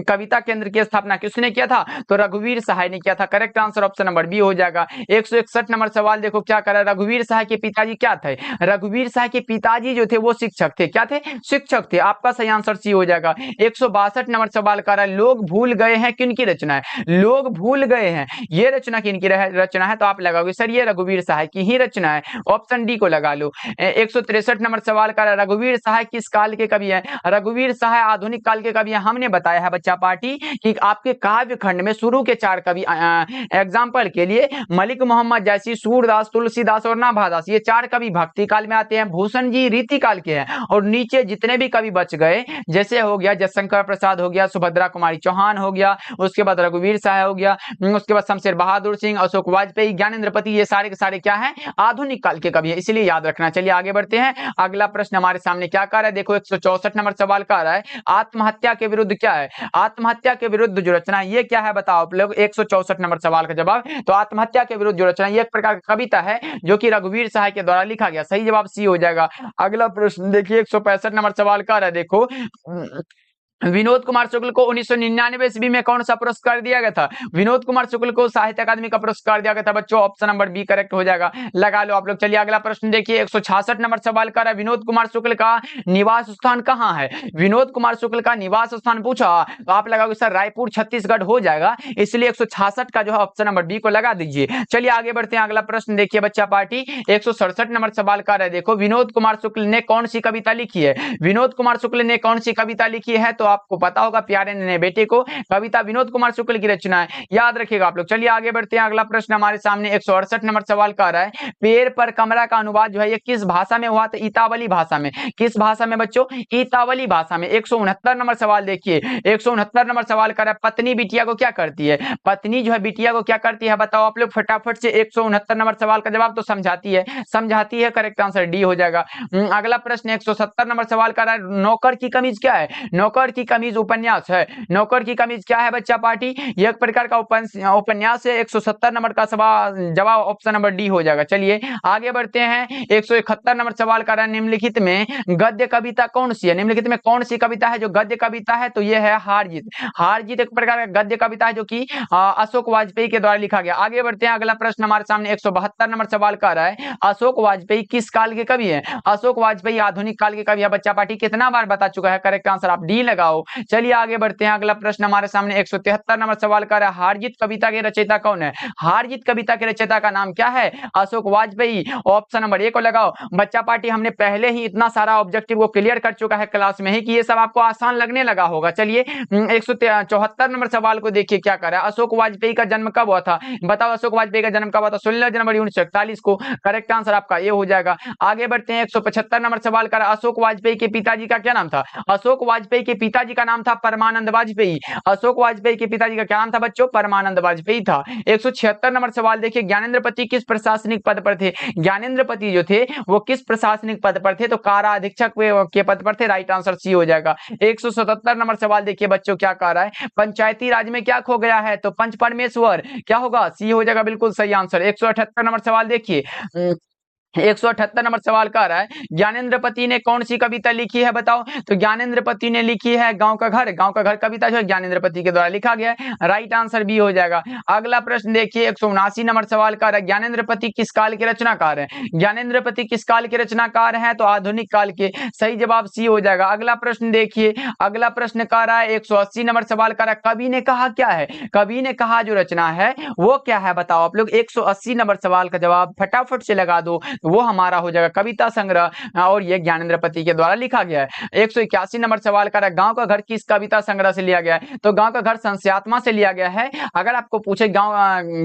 कविता केंद्र की स्थापना किसने किया था? तो रघुवीर सहाय ने किया था। Correct answer option number B हो जाएगा। 161 नंबर सवाल देखो क्या कर रहा है, रघुवीर सहाय के पिताजी क्या थे? रघुवीर सहाय के पिताजी जो थे वो शिक्षक थे। क्या थे? शिक्षक थे। आपका सही आंसर सी हो जाएगा। 162 नंबर सवाल कर रहा है, लोग भूल गए हैं किनकी रचना है? लोग भूल गए हैं, ये रचना किनकी रचना है? तो आप लगाओगे सर ये रघुवीर सहाय की ही रचना है, ऑप्शन डी को लगा लो। 163 नंबर सवाल कर रहा है, रघुवीर सहाय किस काल के कवि है? रघुवीर सहाय आधुनिक काल के कवि। हमने बताया है बच्चा पार्टी कि आपके काव्य खंड में शुरू के 4 कवि, एग्जाम्पल के लिए मलिक मोहम्मद जैसी, सूरदास, तुलसीदास और नाभादास, ये 4 कवि भक्ति काल में आते हैं। भूषण जी रीति काल के हैं। और नीचे जितने भी कवि बच गए, जैसे हो गया जयशंकर प्रसाद हो गया, सुभद्रा कुमारी चौहान हो गया, उसके बाद रघुवीर सहाय हो गया, उसके बाद शमशेर बहादुर सिंह, अशोक वाजपेयी, ज्ञानेंद्रपति, ये सारे के सारे क्या है? आधुनिक काल के कवि है, इसलिए याद रखना। चलिए आगे बढ़ते हैं, अगला प्रश्न हमारे सामने क्या कर रहा है, देखो 164 नंबर सवाल का रहा है, आत्महत्या के विरुद्ध क्या है? आत्महत्या के विरुद्ध जो रचना ये क्या है बताओ आप लोग। 164 नंबर सवाल का जवाब, तो आत्महत्या के विरुद्ध जो रचना ये एक प्रकार की कविता है जो कि रघुवीर सहाय के द्वारा लिखा गया। सही जवाब सी हो जाएगा। अगला प्रश्न देखिए 165 नंबर सवाल का है, देखो विनोद कुमार शुक्ल को 1999 ईस्वी में कौन सा पुरस्कार दिया गया था? विनोद कुमार शुक्ल को साहित्य अकादमी का पुरस्कार दिया गया था बच्चों, ऑप्शन नंबर बी करेक्ट हो जाएगा, लगा लो आप लोग। चलिए अगला प्रश्न देखिए 166 नंबर सवाल का है, विनोद कुमार शुक्ल का निवास स्थान कहाँ है? विनोद कुमार शुक्ल का निवास स्थान पूछा तो आप लगाओगे सर रायपुर छत्तीसगढ़ हो जाएगा, इसलिए 166 का जो है ऑप्शन नंबर बी को लगा दीजिए। चलिए आगे बढ़ते हैं, अगला प्रश्न देखिए बच्चा पार्टी 167 नंबर सवाल का है, देखो विनोद कुमार शुक्ल ने कौन सी कविता लिखी है? विनोद कुमार शुक्ल ने कौन सी कविता लिखी है? तो आपको पता होगा, प्यारे ने बेटे को, कविता विनोद कुमार शुक्ल की रचना है, याद रखिएगा आप लोग। चलिए आगे बढ़ते हैं, अगला प्रश्न हमारे सामने 168 नंबर सवाल का आ रहा है, पेड़ पर कमरा का अनुवाद जो है ये किस भाषा में हुआ? तो इतावली भाषा में। किस भाषा में बच्चों? इतावली भाषा में। 169 नंबर सवाल देखिए, 169 नंबर सवाल कर रहा है, पत्नी बिटिया को क्या करती है? पत्नी जो है बिटिया को क्या करती है बताओ आप लोग फटाफट से। 169 नंबर सवाल का जवाब तो समझाती है, समझाती है, करेक्ट आंसर डी हो जाएगा। अगला प्रश्न 170 नंबर सवाल कर रहा है, नौकर की कमीज क्या है? नौकर की कमीज उपन्यास है। नौकर की कमीज क्या है बच्चा पार्टी? ये एक प्रकार का उपन्यास है। 170 नंबर का सवाल जवाब ऑप्शन नंबर डी हो जाएगा। चलिए आगे बढ़ते हैं। 171 नंबर सवाल कर रहा है, निम्नलिखित में गद्य कविता कौन सी है? निम्नलिखित में कौन सी कविता है जो गद्य कविता है? तो ये है हार जीत। हार जीत एक प्रकार का गद्य कविता है जो कि अशोक वाजपेयी के द्वारा लिखा गया। आगे बढ़ते हैं, अगला प्रश्न हमारे सामने 172 नंबर सवाल कर रहा है, अशोक वाजपेयी किस काल के कवि है? अशोक वाजपेयी आधुनिक काल के कवि है। बच्चा पार्टी कितना बार बता चुका है? करेक्ट आंसर आप डी लगाओ। चलिए आगे बढ़ते हैं, अगला प्रश्न हमारे सामने 173 नंबर सवाल कर रहा है, हार जीत कविता के रचयिता कौन है? हार जीत कविता के रचयिता का नाम क्या है? Ashok Vajpayee. Option number A को लगाओ। बच्चा पार्टी हमने पहले ही इतना सारा ऑब्जेक्टिव को क्लियर कर चुका है क्लास में ही कि ये सब आपको आसान लगने लगा होगा। चलिए 174 नंबर सवाल को देखिए क्या कर रहा है, अशोक वाजपेयी का जन्म कब हुआ था? बताओ अशोक वाजपेयी का जन्म कब हुआ था? 16 जनवरी 1941 को। करेक्ट आंसर आपका ये हो जाएगा। आगे बढ़ते हैं, 175 नंबर सवाल कर, अशोक वाजपेयी के पिताजी का क्या नाम था? अशोक वाजपेयी के पिताजी का नाम था परमानंद वाजपेयी। अशोक वाजपेयी के पिताजी का क्या नाम था बच्चों? परमानंद वाजपेयी था। 176 नंबर सवाल देखिए, ज्ञानेंद्रपति किस प्रशासनिक पद पर थे? ज्ञानेंद्रपति जो थे वो किस प्रशासनिक पद पर थे? तो कारा अधीक्षक के पद पर थे। राइट आंसर सी हो जाएगा। 177 नंबर सवाल देखिए बच्चों क्या कह रहा है, पंचायती राज में क्या खो गया है? तो पंच परमेश्वर। क्या होगा? सी हो जाएगा, बिल्कुल सही आंसर। 178 नंबर सवाल देखिए, 178 नंबर सवाल का रहा है, ज्ञानेंद्रपति ने कौन सी कविता लिखी है? बताओ। तो ज्ञानेंद्रपति ने लिखी है गांव का घर। गांव का घर कविता जो है ज्ञानेंद्रपति के द्वारा लिखा गया है। राइट आंसर बी हो जाएगा। अगला प्रश्न देखिए, 179 नंबर सवाल का रहा है, ज्ञानेंद्रपति किस काल के रचनाकार है? ज्ञानेंद्रपति किस काल के रचनाकार है? तो आधुनिक काल के। सही जवाब सी हो जाएगा। अगला प्रश्न देखिए, अगला प्रश्न का रहा है 180 नंबर सवाल का रहा है, कवि ने कहा क्या है? कवि ने कहा जो रचना है वो क्या है? बताओ आप लोग। 180 नंबर सवाल का जवाब फटाफट से लगा दो, वो हमारा हो जाएगा कविता संग्रह, और ये ज्ञानेंद्रपति के द्वारा लिखा गया है। 181 नंबर सवाल का गांव का घर किस कविता संग्रह से लिया गया है? तो गांव का घर संस्यात्मा से लिया गया है। अगर आपको पूछे गांव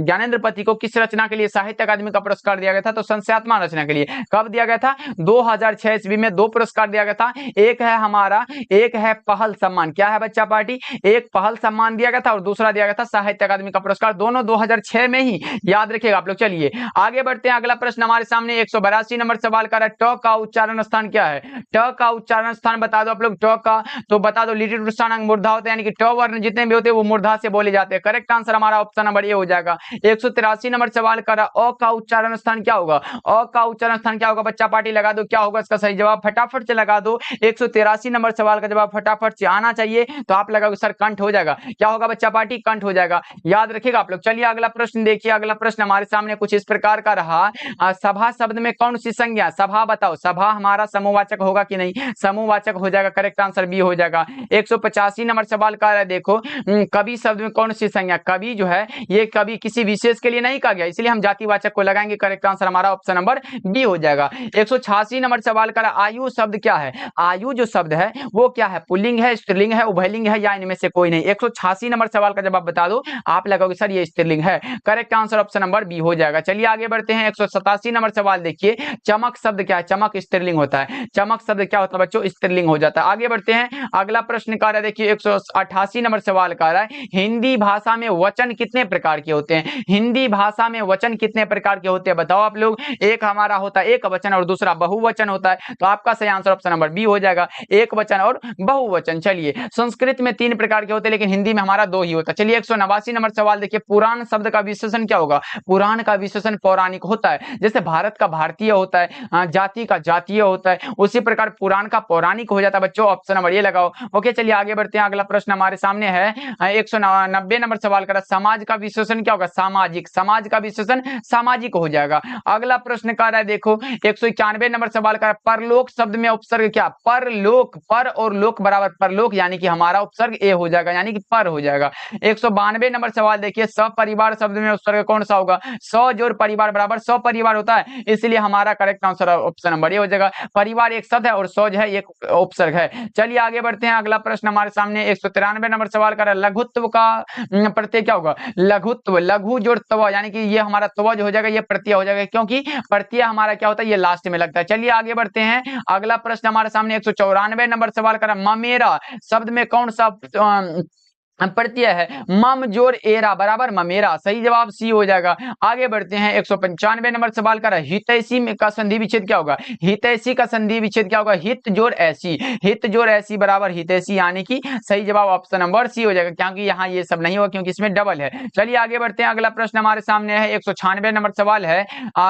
ज्ञानेंद्रपति को किस रचना के लिए साहित्य अकादमी का पुरस्कार दिया गया था? तो संस्यात्मा रचना के लिए। कब दिया गया था? 2006 ईस्वी में 2 पुरस्कार दिया गया था। एक है हमारा, एक है पहल सम्मान। क्या है बच्चा पार्टी? एक पहल सम्मान दिया गया था और दूसरा दिया गया था साहित्य अकादमी का पुरस्कार। दोनों 2006 में ही, याद रखिएगा आप लोग। चलिए आगे बढ़ते हैं, अगला प्रश्न हमारे सामने 182 नंबर सवाल का है, ट का उच्चारण स्थान क्या है? ट का उच्चारण स्थान बता दो आप लोग। ट का तो बता दो, लिटिल टू मूर्धा होते हैं, यानी कि ट वर्ण जितने भी होते हैं वो मूर्धा से बोले जाते हैं। करेक्ट आंसर हमारा ऑप्शन नंबर ए हो जाएगा। 183 नंबर सवाल का अ का उच्चारण स्थान क्या होगा? अ का उच्चारण स्थान क्या होगा? बच्चा पार्टी लगा दो, क्या होगा इसका सही जवाब? फटाफट से लगा दो। 183 नंबर सवाल का जवाब फटाफट से आना चाहिए। तो आप लगाओगे सर कंठ हो जाएगा। क्या होगा बच्चा पार्टी? कंठ हो जाएगा, याद रखिएगा आप लोग। चलिए अगला प्रश्न देखिए, अगला प्रश्न हमारे सामने कुछ इस प्रकार का रहा, सभा शब्द में कौन सी संज्ञा? सभा बताओ, सभा हमारा समूहवाचक होगा कि नहीं? समूहवाचक हो जाएगा। करेक्ट आंसर बी हो जाएगा। 185 नंबर सवाल का है, देखो कवि शब्द में कौन सी संज्ञा? कवि जो है ये कवि किसी विशेष के लिए नहीं कहा गया, इसलिए हम जातिवाचक को लगाएंगे। करेक्ट आंसर हमारा ऑप्शन नंबर बी हो जाएगा। 186 नंबर सवाल का आयु शब्द क्या है? आयु जो शब्द है वो क्या है? पुल्लिंग है, स्त्रीलिंग है, उभयलिंग है, या इनमें से कोई नहीं? 186 नंबर सवाल का जवाब बता दो। आप लगाओगे सर ये स्त्रीलिंग है। Correct answer option number B हो जाएगा। चलिए आगे बढ़ते हैं, 187 नंबर सवाल देखिए, चमक शब्द क्या है? चमक स्त्रीलिंग होता है। चमक शब्द क्या होता है बच्चों? स्त्रीलिंग हो जाता है। आगे बढ़ते हैं, अगला प्रश्न का देखिए 188 नंबर सवाल का है, हिंदी भाषा में वचन कितने प्रकार के होते हैं? हिंदी भाषा में वचन कितने प्रकार के होते हैं बताओ आप लोग। एक हमारा होता है एक वचन और दूसरा बहुवचन होता है। तो आपका सही आंसर ऑप्शन नंबर बी हो जाएगा, एक वचन और बहुवचन। चलिए संस्कृत में 3 प्रकार के होते हैं, लेकिन हिंदी में हमारा 2 ही होता है। चलिए 189 नंबर सवाल देखिए, पुराण शब्द का विशेषण क्या होगा? पुराण का विशेषण पौराणिक होता है। जैसे भारत का भारतीय होता है, जाति का जातीय होता है, उसी प्रकार पुराण का पौराणिक हो जाता है बच्चों। ऑप्शन नंबर ये लगाओ। ओके चलिए आगे बढ़ते हैं, अगला प्रश्न हमारे सामने है 190 नंबर सवाल का, समाज का विशेषण क्या होगा? सामाजिक। समाज का विशेषण सामाजिक हो जाएगा। अगला प्रश्न का है देखो 191 नंबर सवाल का, परलोक शब्द में उपसर्ग क्या? परलोक, पर और लोक बराबर परलोक, यानी कि हमारा उपसर्ग ए हो जाएगा, यानी कि पर हो जाएगा। 192 नंबर सवाल देखिए, सपरिवार शब्द में उपसर्ग कौन सा होगा? सौ जोड़ परिवार बराबर सौ परिवार होता है, इसलिए हमारा correct answer option number A हो जाएगा। परिवार एक शब्द है और सौ जो है एक उपसर्ग है। चलिए आगे बढ़ते हैं, अगला प्रश्न हमारे सामने 193 नंबर सवाल का, लघुत्व का प्रत्यय क्या होगा? लघुत्व, लघु जोड़ तव, यानी कि ये हमारा तव जो हो जाएगा ये प्रत्यय हो जाएगा, क्योंकि प्रत्यय हमारा क्या होता है? ये लास्ट में लगता है। चलिए आगे बढ़ते हैं, अगला प्रश्न हमारे सामने 194 नंबर सवाल का, ममेरा शब्द में कौन सा प्रत्यय है। मम जोर एरा बराबर ममेरा, सही जवाब सी हो जाएगा। आगे बढ़ते हैं 195 नंबर सवाल का हितैषी का संधि विच्छेद क्या होगा? हितैषी का संधि विच्छेद क्या होगा? हित जोर ऐसी, हित जोर ऐसी बराबर हितैषी, यानी कि सही जवाब ऑप्शन नंबर सी हो जाएगा, क्योंकि यहाँ ये सब नहीं होगा क्योंकि इसमें डबल है। चलिए आगे बढ़ते हैं, अगला प्रश्न हमारे सामने है 196 नंबर सवाल है।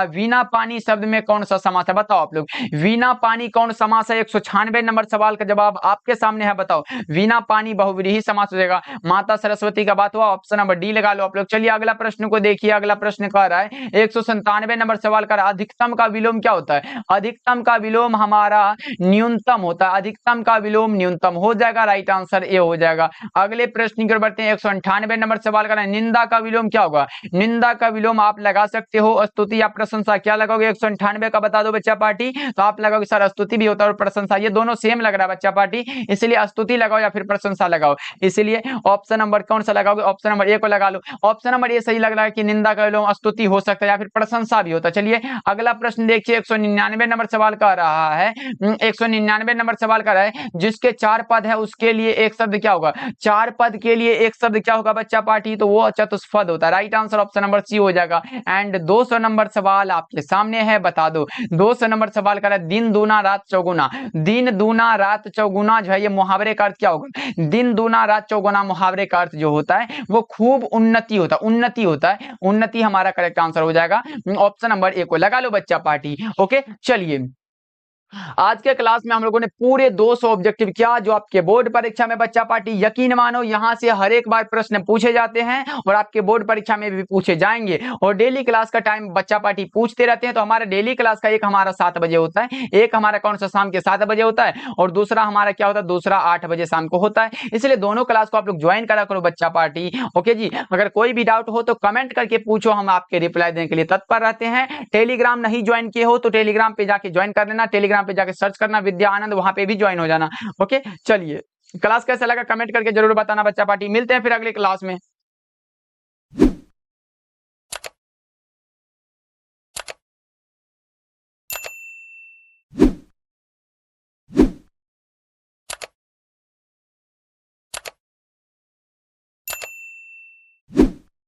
वीणा पानी शब्द में कौन सा समास है? बताओ आप लोग, वीणा पानी कौन समास है? 196 नंबर सवाल का जवाब आपके सामने है, बताओ। वीणा पानी बहुव्रीहि समास हो जाएगा। माता सरस्वती का बात हुआ, ऑप्शन नंबर डी लगा लो आप लोग। चलिए अगला प्रश्न को देखिए, अगला प्रश्न कह रहा है 197 नंबर सवाल का, अधिकतम का विलोम क्या होता है? अधिकतम का विलोम हमारा न्यूनतम होता है, अधिकतम का विलोम न्यूनतम हो जाएगा, राइट आंसर ए हो जाएगा। अगले प्रश्न की बढ़ते हैं 198 नंबर सवाल का, निंदा का विलोम क्या होगा? निंदा का विलोम आप लगा सकते हो स्तुति या प्रशंसा, क्या लगाओगे? 198 का बता दो बच्चा पार्टी, तो आप लगाओगे सर स्तुति भी होता है और प्रशंसा, ये दोनों सेम लग रहा है बच्चा पार्टी, इसलिए स्तुति लगाओ या फिर प्रशंसा लगाओ, इसलिए ऑप्शन नंबर कौन सा लगाओगे? ऑप्शन नंबर ए को लगा लो। ऑप्शन नंबर ए सही लग रहा है कि निंदा का विलोम स्तुति हो सकता है या फिर प्रशंसा भी होता है। चलिए अगला प्रश्न देखिए, 199 नंबर सवाल का रहा है, 199 नंबर सवाल का रहा है, जिसके 4 पद है उसके लिए एक शब्द क्या होगा? 4 पद के लिए एक शब्द क्या होगा बच्चा पार्टी? तो वो चतुष्पद होता है, right answer option number C हो जाएगा। एंड 200 नंबर सवाल आपके सामने है, बता दो 200 नंबर सवाल का रहा है, दिन दूना रात चौगुना, दिन दूना रात चौगुना जो है ये मुहावरे का अर्थ क्या होगा? दिन दूना रात चौगुना मुहावरे का अर्थ जो होता है वो खूब उन्नति होता है, उन्नति होता है, उन्नति हमारा करेक्ट आंसर हो जाएगा, ऑप्शन नंबर ए को लगा लो बच्चा पार्टी। ओके चलिए, आज के क्लास में हम लोगों ने पूरे 200 ऑब्जेक्टिव किया, जो आपके बोर्ड परीक्षा में बच्चा पार्टी यकीन मानो यहां से हर एक बार प्रश्न पूछे जाते हैं और आपके बोर्ड परीक्षा में भी पूछे जाएंगे, और डेली क्लास का टाइम बच्चा पार्टी पूछते रहते हैं। तो हमारा डेली क्लास का एक हमारा 7 बजे होता है, एक हमारा कौन सा शाम के 7 बजे होता है, और दूसरा हमारा क्या होता है? दूसरा 8 बजे शाम को होता है, इसलिए दोनों क्लास को आप लोग ज्वाइन करा करो बच्चा पार्टी। ओके जी, अगर कोई भी डाउट हो तो कमेंट करके पूछो, हम आपके रिप्लाई देने के लिए तत्पर रहते हैं। टेलीग्राम नहीं ज्वाइन किए हो तो टेलीग्राम पे जाके ज्वाइन कर लेना, टेलीग्राम पे जाके सर्च करना विद्या आनंद, वहां पे भी ज्वाइन हो जाना। ओके चलिए, क्लास कैसा लगा कमेंट करके जरूर बताना बच्चा पार्टी, मिलते हैं फिर अगले क्लास में।